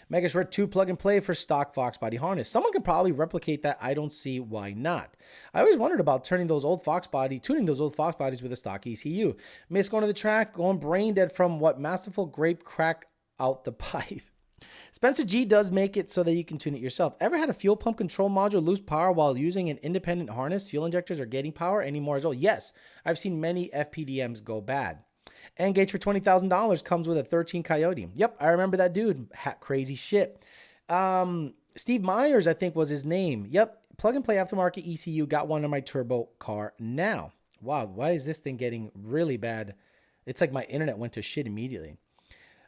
Megas Red 2 plug and play for stock Fox body harness. Someone could probably replicate that. I don't see why not. I always wondered about tuning those old Fox bodies with a stock ECU. Miss going to the track, going brain dead from what masterful grape crack out the pipe. Spencer G does make it so that you can tune it yourself. Ever had a fuel pump control module lose power while using an independent harness? Fuel injectors are getting power anymore as well. Yes, I've seen many FPDMs go bad. N-Gage for $20,000 comes with a 13 Coyote. Yep, I remember that dude. Crazy shit. Steve Myers, I think was his name. Yep, plug and play aftermarket ECU. Got one in my turbo car now. Wow, why is this thing getting really bad? It's like my internet went to shit immediately.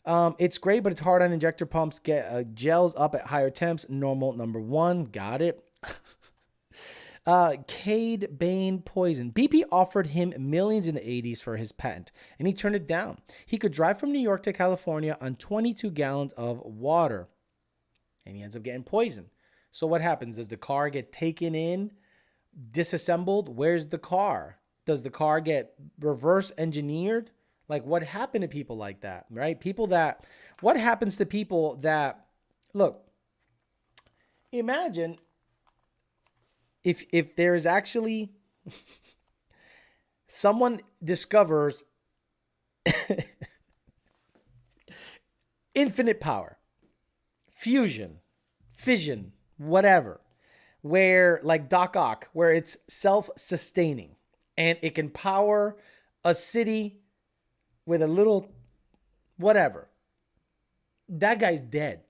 It's great, but it's hard on injector pumps. Get gels up at higher temps. Normal number 1. Got it. Cade Bain poison. BP offered him millions in the 80s for his patent, and he turned it down. He could drive from New York to California on 22 gallons of water, and he ends up getting poisoned. So what happens? Does the car get taken in, disassembled? Where's the car? Does the car get reverse engineered? Like, what happened to people like that, right? What happens to people that, look, imagine if there is actually someone discovers infinite power, fusion, fission, whatever, where like Doc Ock, where it's self-sustaining and it can power a city with a little whatever. That guy's dead.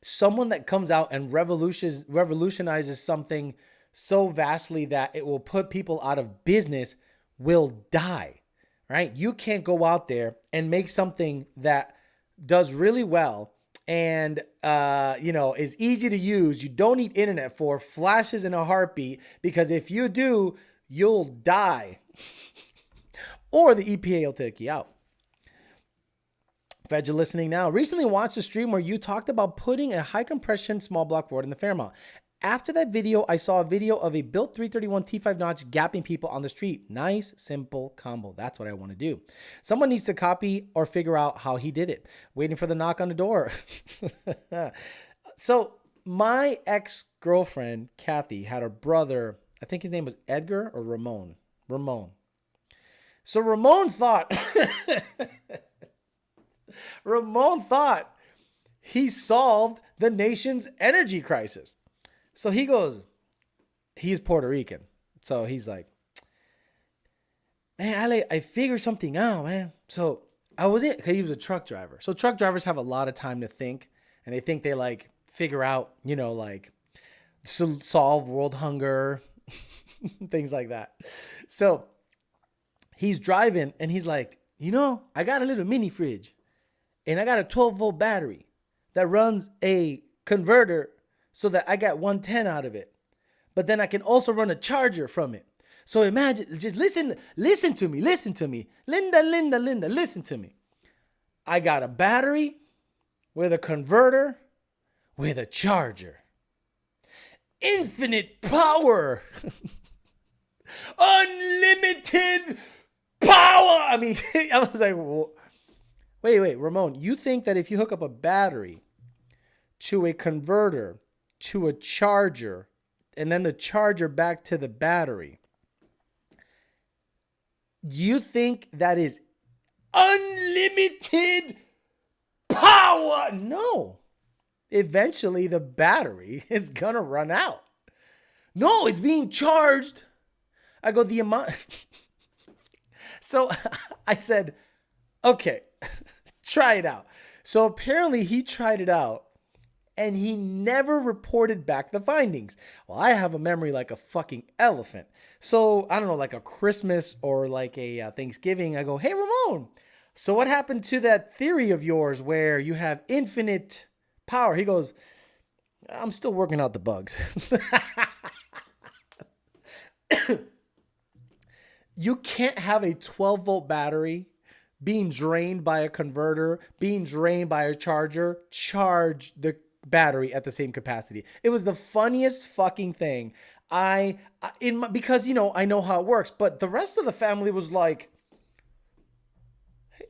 Someone that comes out and revolutionizes something so vastly that it will put people out of business will die, right? You can't go out there and make something that does really well and is easy to use. You don't need internet for, flashes in a heartbeat, because if you do, you'll die. Or the EPA will take you out. Fed, you're listening now. Recently watched a stream where you talked about putting a high compression small block Ford in the Fairmont. After that video, I saw a video of a built 331 T5 notch gapping people on the street. Nice, simple combo. That's what I want to do. Someone needs to copy or figure out how he did it. Waiting for the knock on the door. So my ex-girlfriend, Kathy, had a brother. I think his name was Edgar or Ramon. Ramon. So Ramon thought he solved the nation's energy crisis. So he goes, he's Puerto Rican. So he's like, man, I figured something out, man. So I was in, because he was a truck driver. So truck drivers have a lot of time to think, and they think they like figure out, solve world hunger, things like that. So he's driving and he's like, I got a little mini fridge and I got a 12-volt battery that runs a converter so that I got 110 out of it. But then I can also run a charger from it. So imagine, just listen to me. Linda, listen to me. I got a battery with a converter with a charger. Infinite power. Unlimited power. I mean, I was like, wait, Ramon, you think that if you hook up a battery to a converter to a charger and then the charger back to the battery, you think that is unlimited power? No. Eventually the battery is gonna run out. No, it's being charged. I go, the amount. So I said, okay, try it out. So apparently he tried it out and he never reported back the findings. Well, I have a memory like a fucking elephant. So I don't know, like a Christmas or like a Thanksgiving, I go, hey, Ramon, so what happened to that theory of yours where you have infinite power? He goes, I'm still working out the bugs. You can't have a 12-volt battery being drained by a converter, being drained by a charger, charge the battery at the same capacity. It was the funniest fucking thing. Because I know how it works, but the rest of the family was like,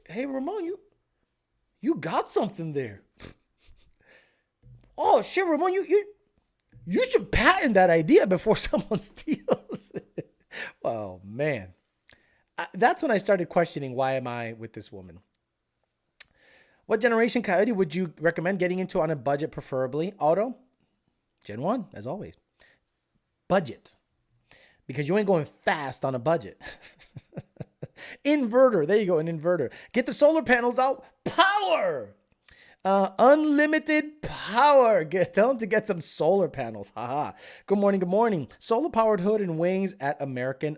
hey Ramon, you got something there. Oh shit, Ramon, you should patent that idea before someone steals it. Oh man. That's when I started questioning, why am I with this woman? What generation Coyote would you recommend getting into on a budget, preferably? Auto? Gen 1, as always. Budget. Because you ain't going fast on a budget. Inverter. There you go, an inverter. Get the solar panels out. Power! Unlimited power. Tell them to get some solar panels. Haha. Good morning. Solar powered hood and wings at America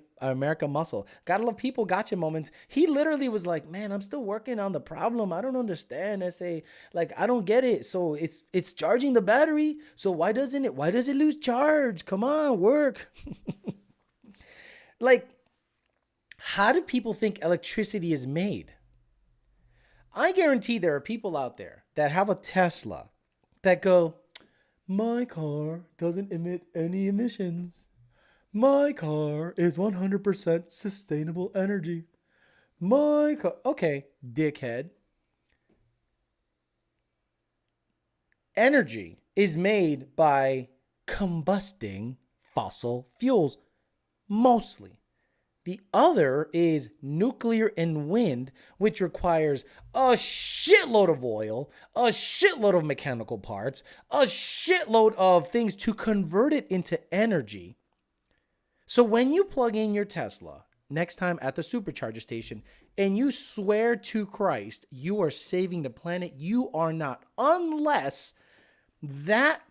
Muscle. Gotta love people gotcha moments. He literally was like, man, I'm still working on the problem. I don't understand. I say, like, I don't get it. So it's charging the battery. So why does it lose charge? Come on, work. Like, how do people think electricity is made? I guarantee there are people out there that have a Tesla that go, my car doesn't emit any emissions. My car is 100% sustainable energy. My car. Okay, dickhead. Energy is made by combusting fossil fuels, mostly. The other is nuclear and wind, which requires a shitload of oil, a shitload of mechanical parts, a shitload of things to convert it into energy. So when you plug in your Tesla next time at the supercharger station and you swear to Christ you are saving the planet, you are not, unless that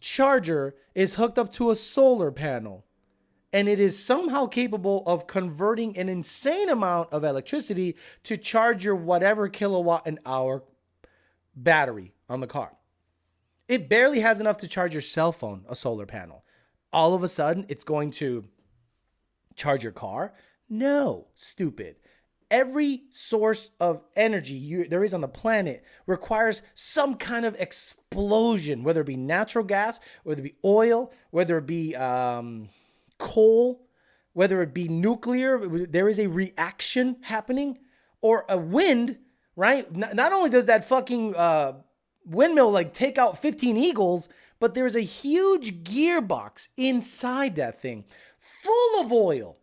charger is hooked up to a solar panel. and it is somehow capable of converting an insane amount of electricity to charge your whatever kilowatt an hour battery on the car. It barely has enough to charge your cell phone, a solar panel. All of a sudden, it's going to charge your car? No, stupid. Every source of energy there is on the planet requires some kind of explosion, whether it be natural gas, whether it be oil, whether it be coal, whether it be nuclear. There is a reaction happening, or a wind, right? Not only does that fucking windmill like take out 15 eagles, but there's a huge gearbox inside that thing full of oil.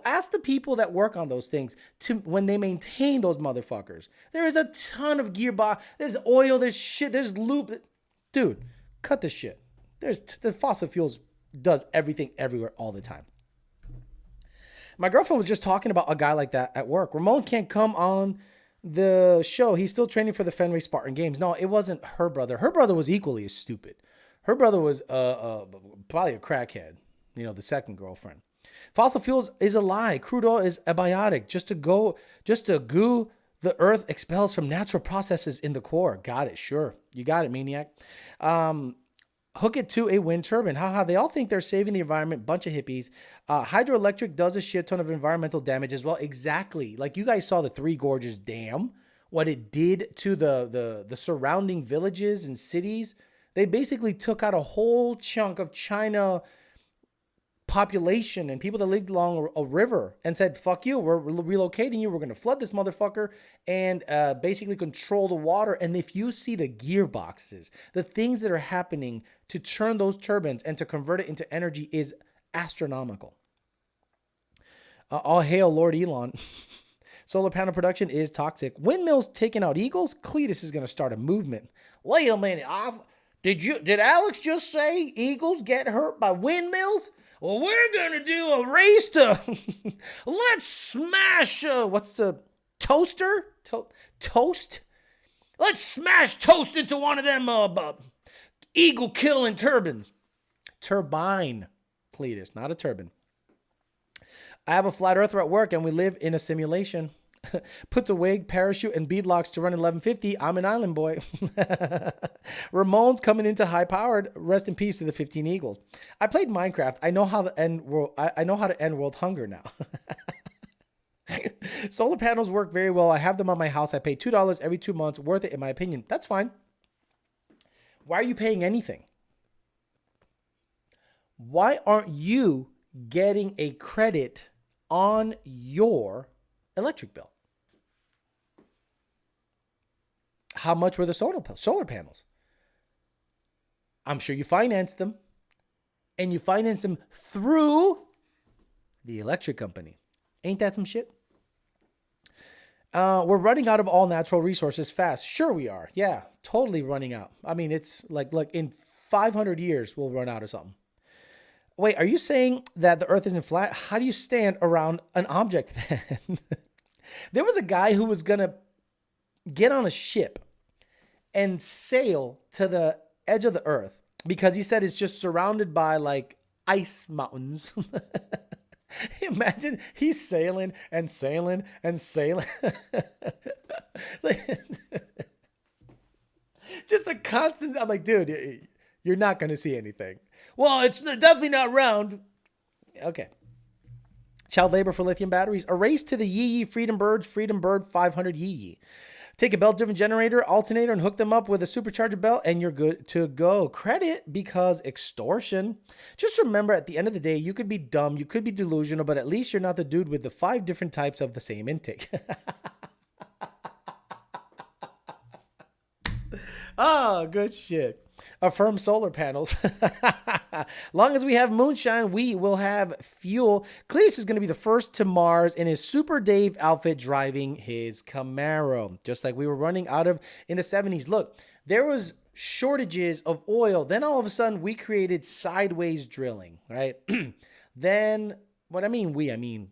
Ask the people that work on those things when they maintain those motherfuckers. There is a ton of gearbox. There's oil. There's shit. There's lube. Dude, cut the shit. The fossil fuels does everything everywhere all the time. My girlfriend was just talking about a guy like that at work. Ramon can't come on the show. He's still training for the Fenway Spartan Games. No, it wasn't her brother. Her brother was equally as stupid. Her brother was probably a crackhead. The second girlfriend. Fossil fuels is a lie. Crude oil is abiotic. Just to goo the earth expels from natural processes in the core. Got it. Sure. You got it, maniac. Hook it to a wind turbine. Haha, they all think they're saving the environment. Bunch of hippies. Hydroelectric does a shit ton of environmental damage as well. Exactly. Like you guys saw the Three Gorges Dam, what it did to the surrounding villages and cities. They basically took out a whole chunk of China population and people that lived along a river and said, fuck you, we're relocating you. We're going to flood this motherfucker and basically control the water. And if you see the gearboxes, the things that are happening to turn those turbines and to convert it into energy is astronomical. All hail Lord Elon. Solar panel production is toxic. Windmills taking out eagles. Cletus is going to start a movement. Wait a minute. Did Alex just say eagles get hurt by windmills? Well, we're going to do a race to let's smash what's the toaster? Toast? Let's smash toast into one of them eagle killing turbines. Turbine, Cletus, not a turbine. I have a flat earther at work and we live in a simulation. Puts a wig, parachute, and beadlocks to run 1150. I'm an island boy. Ramon's coming into high powered. Rest in peace to the 15 Eagles. I played Minecraft. I know how to end world. I know how to end world hunger now. Solar panels work very well. I have them on my house. I pay $2 every 2 months. Worth it in my opinion. That's fine. Why are you paying anything? Why aren't you getting a credit on your electric bill? How much were the solar panels? I'm sure you financed them, and you financed them through the electric company. Ain't that some shit? We're running out of all natural resources fast. Sure we are. Yeah, totally running out. I mean, it's like in 500 years, we'll run out of something. Wait, are you saying that the earth isn't flat? How do you stand around an object then? There was a guy who was going to get on a ship and sail to the edge of the earth because he said it's just surrounded by like ice mountains. Imagine he's sailing and sailing and sailing. Just a constant. I'm like, dude, you're not going to see anything. Well, it's definitely not round. Okay. Child labor for lithium batteries. A race to the Yee Freedom Bird 500 Yee. Take a belt-driven generator, alternator, and hook them up with a supercharger belt, and you're good to go. Credit because extortion. Just remember, at the end of the day, you could be dumb, you could be delusional, but at least you're not the dude with the 5 different types of the same intake. Oh, good shit. Affirm solar panels. Long as we have moonshine, we will have fuel. Cletus is going to be the first to Mars in his Super Dave outfit driving his Camaro. Just like we were running out of in the 70s. Look, there was shortages of oil. Then all of a sudden we created sideways drilling, right? Then, what I mean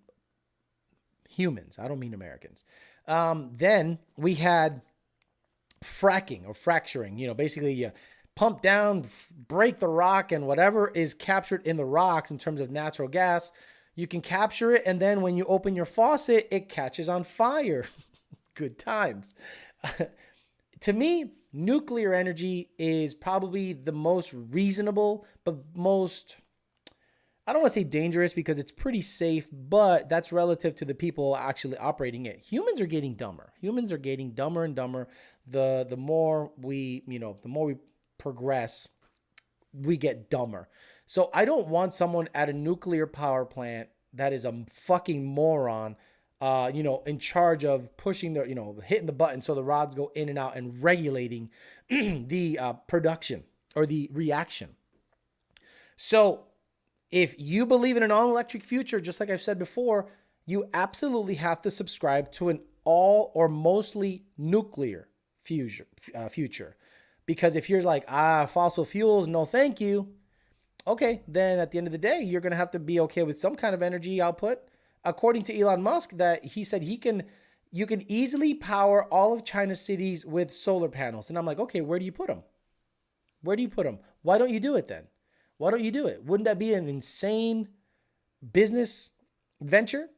humans. I don't mean Americans. Then we had fracking or fracturing, basically pump down, break the rock, and whatever is captured in the rocks in terms of natural gas, you can capture it. And then when you open your faucet, it catches on fire. Good times. To me, nuclear energy is probably the most reasonable, but most, I don't want to say dangerous because it's pretty safe, but that's relative to the people actually operating it. Humans are getting dumber. Humans are getting dumber and dumber. The more we, the more we progress, we get dumber. So I don't want someone at a nuclear power plant that is a fucking moron, in charge of pushing hitting the button so the rods go in and out and regulating the production or the reaction. So if you believe in an all-electric future, just like I've said before, you absolutely have to subscribe to an all or mostly nuclear future. Because if you're like, fossil fuels, no thank you, okay, then at the end of the day, you're going to have to be okay with some kind of energy output. According to Elon Musk, that he said you can easily power all of China's cities with solar panels. And I'm like, okay, where do you put them? Where do you put them? Why don't you do it then? Why don't you do it? Wouldn't that be an insane business venture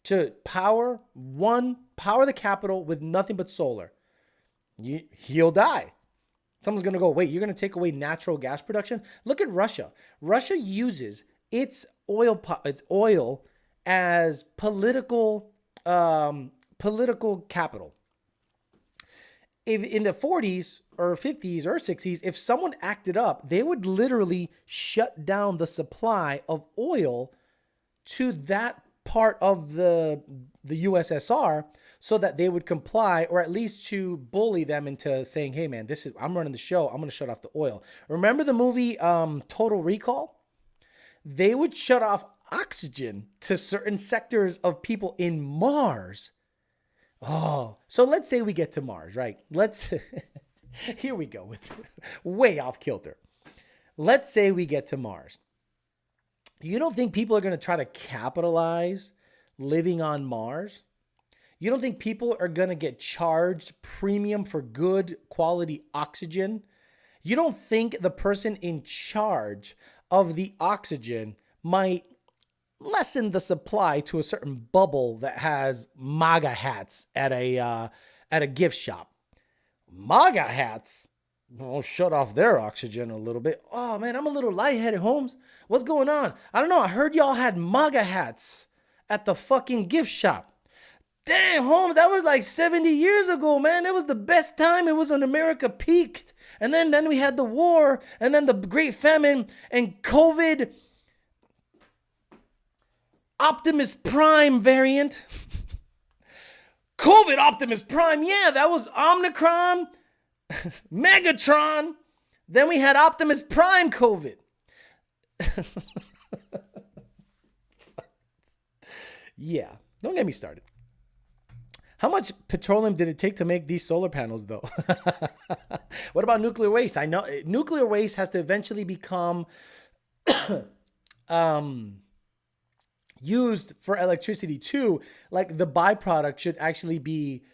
to power the capital with nothing but solar? He'll die. Someone's going to go, wait, you're going to take away natural gas production? Look at Russia. Russia uses its oil as political capital. If in the 40s or 50s or 60s, if someone acted up, they would literally shut down the supply of oil to that part of the USSR so that they would comply, or at least to bully them into saying, hey man, I'm running the show. I'm going to shut off the oil. Remember the movie Total Recall? They would shut off oxygen to certain sectors of people in Mars. Oh, so let's say we get to Mars, right? Here we go with way off kilter. Let's say we get to Mars. You don't think people are going to try to capitalize living on Mars? You don't think people are going to get charged premium for good quality oxygen? You don't think the person in charge of the oxygen might lessen the supply to a certain bubble that has MAGA hats at a gift shop? MAGA hats will shut off their oxygen a little bit. Oh man, I'm a little lightheaded, Holmes. What's going on? I don't know. I heard y'all had MAGA hats at the fucking gift shop. Damn, Holmes, that was like 70 years ago, man. It was the best time. It was when America peaked. And then we had the war, and then the Great Famine, and COVID. Optimus Prime variant. COVID Optimus Prime. Yeah, that was Omicron, Megatron. Then we had Optimus Prime COVID. Yeah, don't get me started. How much petroleum did it take to make these solar panels, though? What about nuclear waste? I know nuclear waste has to eventually become used for electricity too. Like the byproduct should actually be,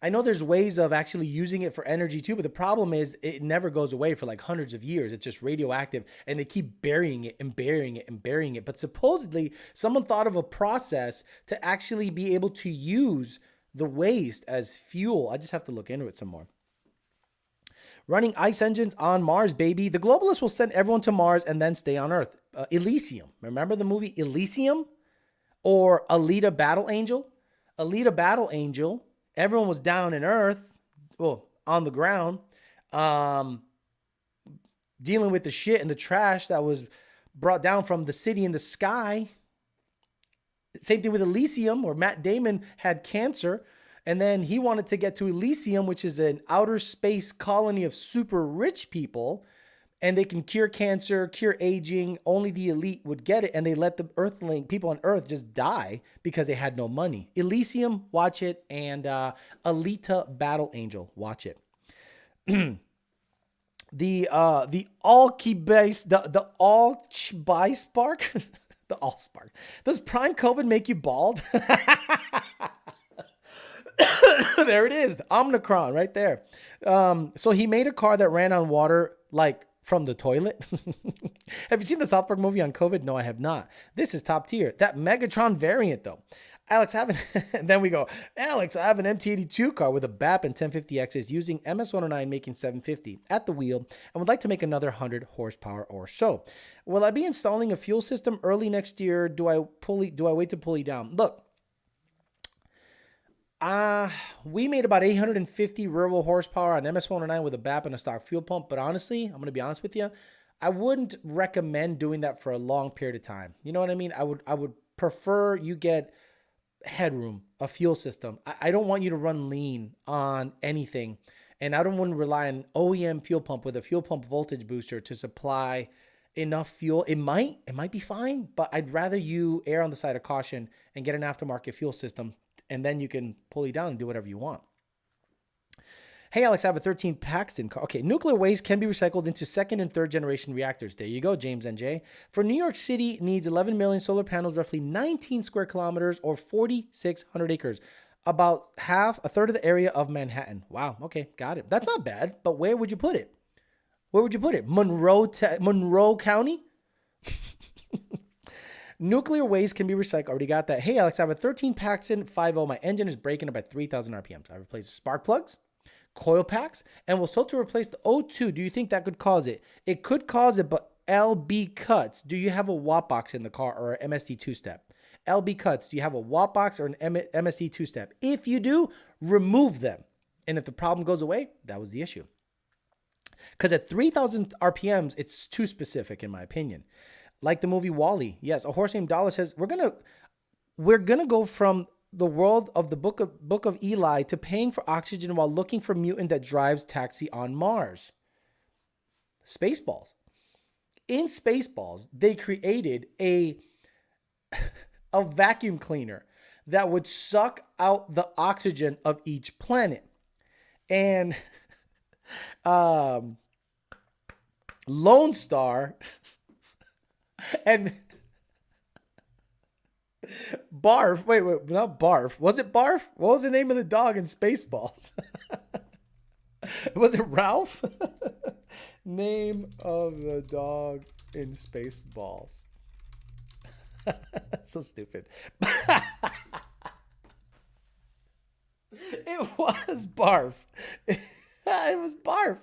I know there's ways of actually using it for energy too, but the problem is it never goes away for like hundreds of years. It's just radioactive and they keep burying it and burying it and burying it. But supposedly someone thought of a process to actually be able to use the waste as fuel. I just have to look into it some more. Running ice engines on Mars, baby. The globalists will send everyone to Mars and then stay on Earth. Elysium. Remember the movie Elysium? Or Alita Battle Angel? Alita Battle Angel. Everyone was down in Earth, well, on the ground, dealing with the shit and the trash that was brought down from the city in the sky. Same thing with Elysium, where Matt Damon had cancer, and then he wanted to get to Elysium, which is an outer space colony of super rich people, and they can cure cancer, cure aging. Only the elite would get it, and they let the Earthling people on Earth just die because they had no money. Elysium, watch it, and Alita Battle Angel, watch it. The Allspark, the Allspark. Does Prime COVID make you bald? There it is, the Omicron right there. So he made a car that ran on water like from the toilet. Have you seen the South Park movie on COVID? No, I have not. This is top tier. That Megatron variant, though. Alex, and then we go, Alex, I have an MT82 car with a BAP and 1050Xs using MS-109 making 750 at the wheel and would like to make another 100 horsepower or so. Will I be installing a fuel system early next year? Do I wait to pulley down? Look, we made about 850 real horsepower on MS-109 with a BAP and a stock fuel pump, but honestly, I'm going to be honest with you, I wouldn't recommend doing that for a long period of time. You know what I mean? I would prefer you get headroom, a fuel system. I don't want you to run lean on anything, and I don't want to rely on OEM fuel pump with a fuel pump voltage booster to supply enough fuel. It might be fine, but I'd rather you err on the side of caution and get an aftermarket fuel system, and then you can pull it down and do whatever you want. Hey, Alex, I have a 13 Paxton car. Okay, nuclear waste can be recycled into second and third generation reactors. There you go, James NJ. For New York City, needs 11 million solar panels, roughly 19 square kilometers or 4,600 acres. About a third of the area of Manhattan. Wow, okay, got it. That's not bad, but where would you put it? Where would you put it? Monroe County? Nuclear waste can be recycled. Already got that. Hey, Alex, I have a 13 Paxton 5.0. My engine is breaking up at 3,000 RPMs. I replaced spark plugs, coil packs, and will start to replace the O2. Do you think that could cause it? It could cause it, but LB cuts. Do you have a watt box in the car or an MSD two-step? LB cuts. Do you have a watt box or an MSD two-step? If you do, remove them. And if the problem goes away, that was the issue. Because at 3,000 RPMs, it's too specific, in my opinion. Like the movie WALL-E. Yes, a horse named Dollar says, we're gonna go from the world of the book of Eli to paying for oxygen while looking for mutant that drives taxi on Mars. Spaceballs. In Spaceballs, they created a vacuum cleaner that would suck out the oxygen of each planet. And Lone Star and Barf. Wait, not Barf. Was it Barf? What was the name of the dog in Spaceballs? Was it Ralph? Name of the dog in Spaceballs. So stupid. It was Barf. It was Barf.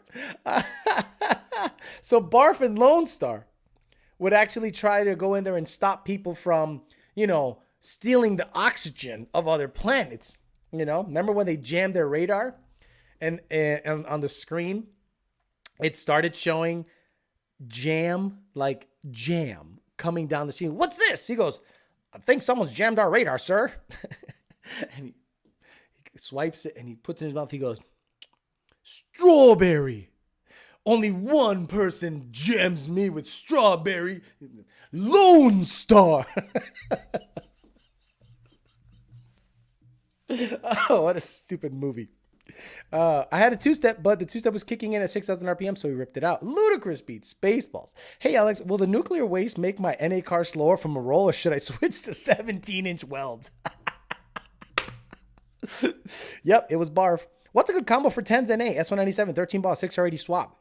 So Barf and Lone Star would actually try to go in there and stop people from, stealing the oxygen of other planets. Remember when they jammed their radar and on the screen, it started showing jam coming down the scene. What's this? He goes, I think someone's jammed our radar, sir. And he swipes it and he puts it in his mouth. He goes, strawberry. Only one person jams me with strawberry. Lone Star. Oh, what a stupid movie. I had a two-step, but the two-step was kicking in at 6,000 RPM, so we ripped it out. Ludicrous beat. Spaceballs. Hey, Alex, will the nuclear waste make my NA car slower from a roll, or should I switch to 17-inch welds? Yep, it was Barf. What's a good combo for 10s NA? S197, 13 ball, 6R80 swap.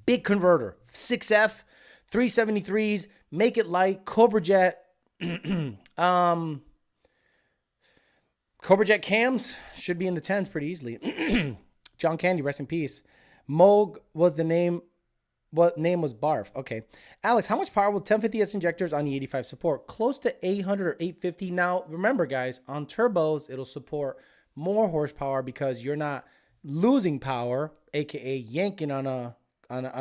Big converter, 6F, 373s, make it light, Cobra Jet. Cobra Jet cams should be in the 10s pretty easily. John Candy, rest in peace. Moog was the name. What name was Barf? Okay. Alex, how much power will 1050S injectors on the 85 support? Close to 800 or 850. Now, remember, guys, on turbos, it'll support more horsepower because you're not losing power, aka yanking on a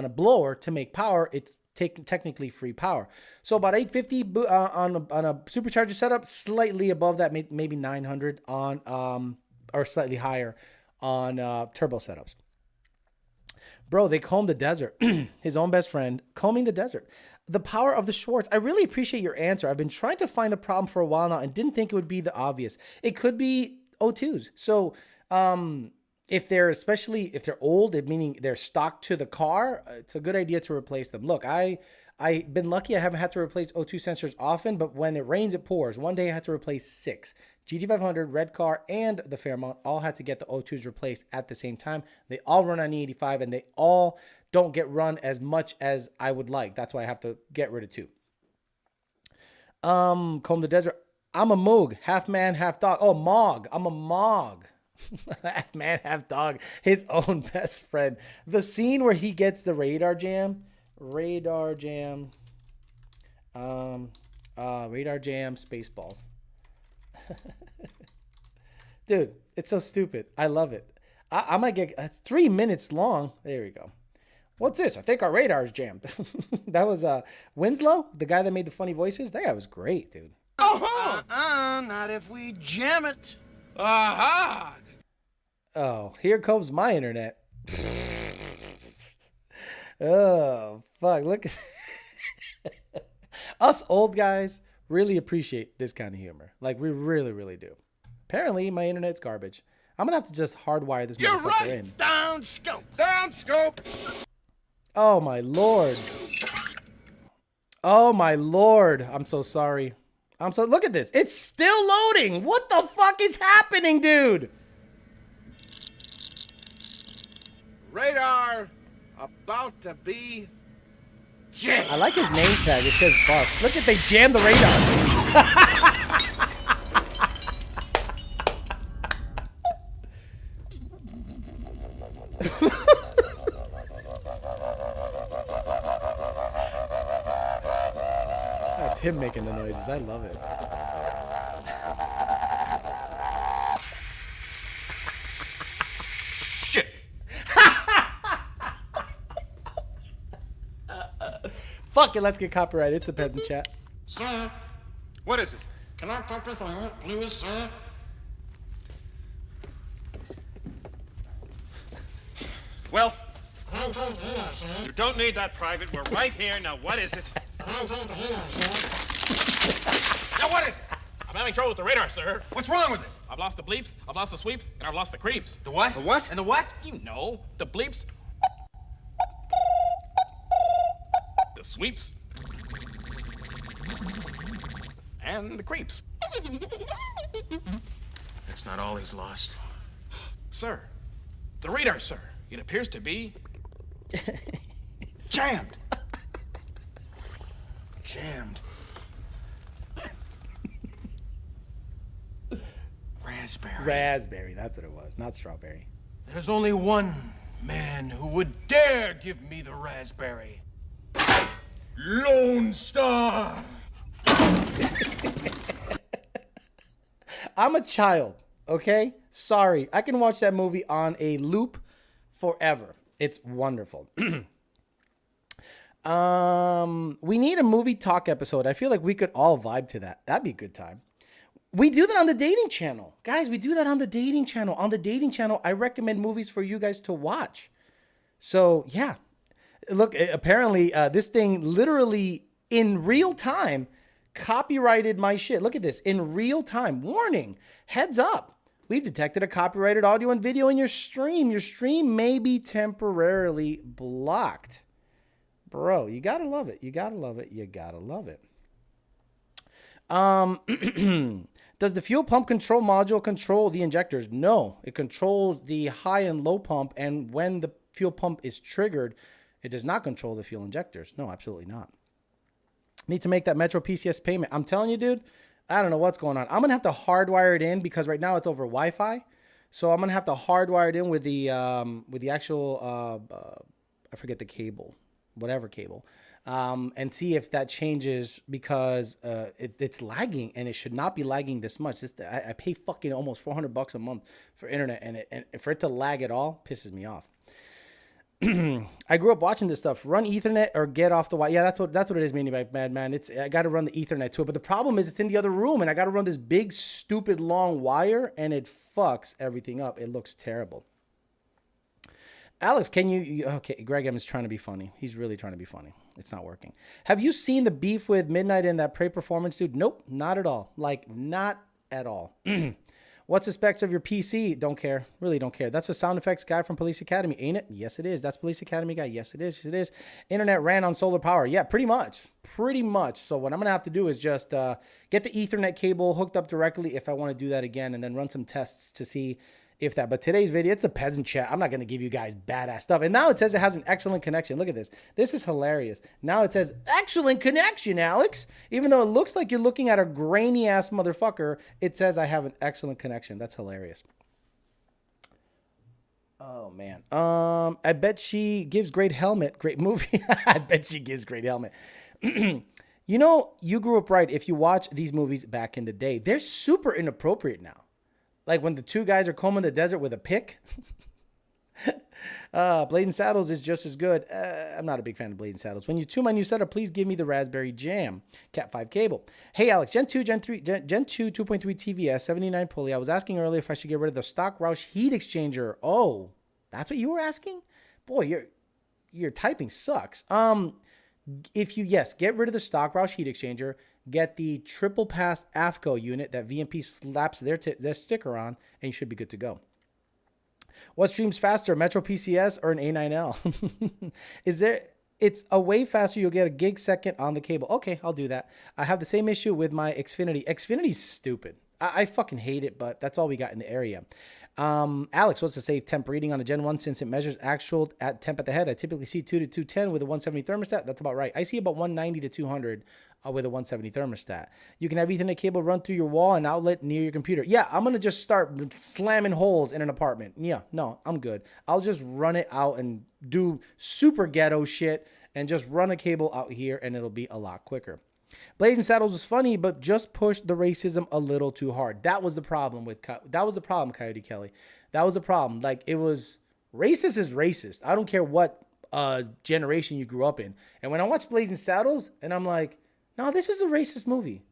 blower to make power. It's technically free power. So about 850 on a supercharger setup, slightly above that, maybe 900 on or slightly higher on turbo setups. Bro, they combed the desert. His own best friend combing the desert. The power of the Schwartz. I really appreciate your answer. I've been trying to find the problem for a while now and didn't think it would be the obvious. It could be O2s. So if they're old, meaning they're stock to the car, it's a good idea to replace them. Look, I've been lucky. I haven't had to replace O2 sensors often, but when it rains, it pours. One day I had to replace 6. GT500, Red Car, and the Fairmont all had to get the O2s replaced at the same time. They all run on E85 and they all don't get run as much as I would like. That's why I have to get rid of 2. Comb the desert. I'm a Moog, half man, half dog. Oh, Mog. I'm a Mog. Half man, half dog. His own best friend. The scene where he gets the radar jam. Radar jam, Spaceballs. Dude, it's so stupid. I love it. I might get 3 minutes long. There we go. What's this? I think our radar's jammed. That was Winslow, the guy that made the funny voices. That guy was great, dude. Not if we jam it. Aha! Oh, here comes my internet. Oh, fuck. Look. Us old guys really appreciate this kind of humor. Like, we really, really do. Apparently, my internet's garbage. I'm going to have to just hardwire this motherfucker in. Down scope. Down scope. Oh, my Lord. Oh, my Lord. I'm so sorry. Look at this. It's still loading. What the fuck is happening, dude? Radar about to be jammed. I like his name tag. It says buff. Look at, they jammed the radar. That's him making the noises. I love it. Shit. Fuck it, let's get copyrighted. It's the Peasant Chat. Sir, What is it? can I talk to you, please, sir? Well, I'm trying to hear, sir. you don't need that, Private. We're right here. Now, what is it? I'm trying to hear, sir. Now, what is it? I'm having trouble with the radar, sir. What's wrong with it? I've lost the bleeps, I've lost the sweeps, and I've lost the creeps. The what? The what? And the what? You know, the bleeps, the sweeps, and the creeps. That's not all he's lost. Sir, the radar, sir. It appears to be Jammed. Jammed. Raspberry. Raspberry, that's what it was, not strawberry. There's only one man who would dare give me the raspberry. Lone Star. I'm a child, okay? Sorry. I can watch that movie on a loop forever. It's wonderful. We need a movie talk episode. I feel like we could all vibe to that. That'd be a good time. We do that on the dating channel. Guys, we do that on the dating channel. On the dating channel, I recommend movies for you guys to watch. So, yeah. Look, apparently, this thing literally in real time copyrighted my shit. Look at this. In real time. Warning. Heads up. We've detected a copyrighted audio and video in your stream. Your stream may be temporarily blocked. Bro, you gotta love it. You gotta love it. You gotta love it. Does the fuel pump control module control the injectors? No, it controls the high and low pump. And when the fuel pump is triggered, it does not control the fuel injectors. No, absolutely not. Need to make that Metro PCS payment. I'm telling you, dude, I don't know what's going on. I'm going to have to hardwire it in because right now it's over Wi-Fi. So I'm going to have to hardwire it in with the actual, I forget the cable, whatever cable. And see if that changes because it's lagging and it should not be lagging this much. I pay fucking almost $400 a month for internet, and for it to lag at all pisses me off. I grew up watching this stuff. Run Ethernet or get off the Wi-Fi. Yeah, that's what it is, meaning by Madman. I got to run the Ethernet to it, but the problem is it's in the other room, and I got to run this big, stupid, long wire, and it fucks everything up. It looks terrible. Alex, can you... Okay, Greg M is trying to be funny. He's really trying to be funny. It's not working. Have you seen the beef with Midnight and that Prey performance, dude? Nope, not at all. Like, not at all. What's the specs of your PC? Don't care. Really don't care. That's a sound effects guy from Police Academy, ain't it? Yes, it is. That's Police Academy guy. Yes, it is. Yes, it is. Internet ran on solar power. Yeah, pretty much. Pretty much. So what I'm going to have to do is just get the Ethernet cable hooked up directly if I want to do that again, and then run some tests to see if that. But today's video, it's a peasant chat. I'm not going to give you guys badass stuff. And now it says it has an excellent connection. Look at this. This is hilarious. Now it says excellent connection, Alex. Even though it looks like you're looking at a grainy ass motherfucker, it says I have an excellent connection. That's hilarious. Oh man. I bet she gives great helmet. Great movie. I bet she gives great helmet. You know, you grew up right. If you watch these movies back in the day, they're super inappropriate now. Like when the two guys are combing the desert with a pick. Blazing Saddles is just as good. I'm not a big fan of Blazing Saddles. When you tune my new setup, please give me the raspberry jam. Cat 5 cable. Hey, Alex, Gen 2, Gen 3, Gen 2, 2.3 TVS, 79 pulley. I was asking earlier if I should get rid of the stock Roush heat exchanger. Oh, that's what you were asking? Boy, your typing sucks. If you, yes, get rid of the stock Roush heat exchanger, get the triple pass AFCO unit that VMP slaps their sticker on, and you should be good to go. What streams faster, Metro PCS or an A9L? It's a way faster. You'll get a gig second on the cable. Okay, I'll do that. I have the same issue with my Xfinity. Xfinity's stupid. I fucking hate it, but that's all we got in the area. Alex, what's the safe temp reading on a Gen 1 since it measures actual at temp at the head? I typically see 2 to 210 with a 170 thermostat. That's about right. I see about 190 to 200 with a 170 thermostat. You can have Ethernet cable run through your wall and outlet near your computer. Yeah, I'm going to just start slamming holes in an apartment. Yeah, no, I'm good. I'll just run it out and do super ghetto shit and just run a cable out here and it'll be a lot quicker. Blazing Saddles was funny, but just pushed the racism a little too hard. That was the problem Coyote Kelly. That was the problem. Like, it was racist is racist. I don't care what generation you grew up in. And when I watch Blazing Saddles, and I'm like, no, this is a racist movie.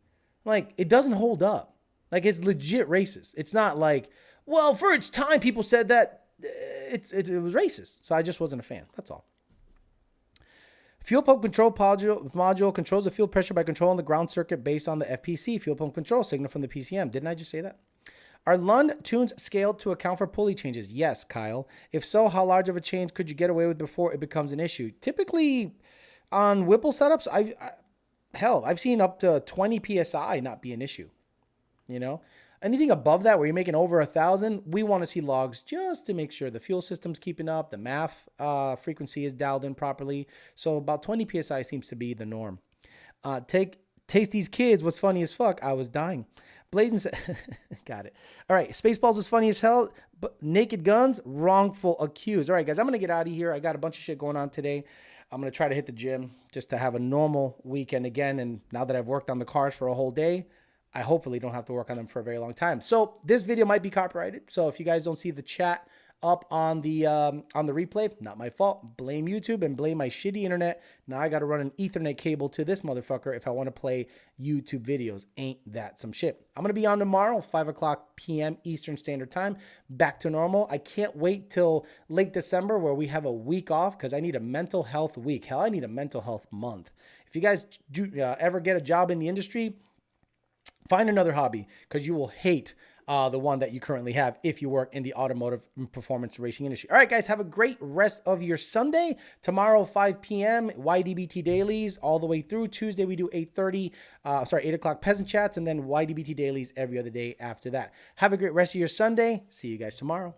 Like, it doesn't hold up. Like, it's legit racist. It's not like, well, for its time, people said that it was racist. So I just wasn't a fan. That's all. Fuel pump control module controls the fuel pressure by controlling the ground circuit based on the FPC, fuel pump control signal from the PCM. Didn't I just say that? Are Lund tunes scaled to account for pulley changes? Yes, Kyle. If so, how large of a change could you get away with before it becomes an issue? Typically, on Whipple setups, I've seen up to 20 PSI not be an issue. You know? Anything above that where you're making over 1,000, we want to see logs just to make sure the fuel system's keeping up, the MAF frequency is dialed in properly. So about 20 PSI seems to be the norm. Taste These Kids was funny as fuck. I was dying. Blazing got it. All right, Spaceballs was funny as hell. But Naked Guns, wrongful accused. All right, guys, I'm going to get out of here. I got a bunch of shit going on today. I'm going to try to hit the gym just to have a normal weekend again. And now that I've worked on the cars for a whole day, I hopefully don't have to work on them for a very long time. So this video might be copyrighted. So if you guys don't see the chat up on the replay, not my fault. Blame YouTube and blame my shitty internet. Now I got to run an Ethernet cable to this motherfucker if I want to play YouTube videos. Ain't that some shit? I'm going to be on tomorrow, 5:00 p.m. Eastern Standard Time. Back to normal. I can't wait till late December where we have a week off because I need a mental health week. Hell, I need a mental health month. If you guys do ever get a job in the industry, find another hobby because you will hate the one that you currently have if you work in the automotive performance racing industry. All right, guys, have a great rest of your Sunday. Tomorrow, 5 p.m., YDBT Dailies all the way through. Tuesday, we do 8 o'clock Peasant Chats, and then YDBT Dailies every other day after that. Have a great rest of your Sunday. See you guys tomorrow.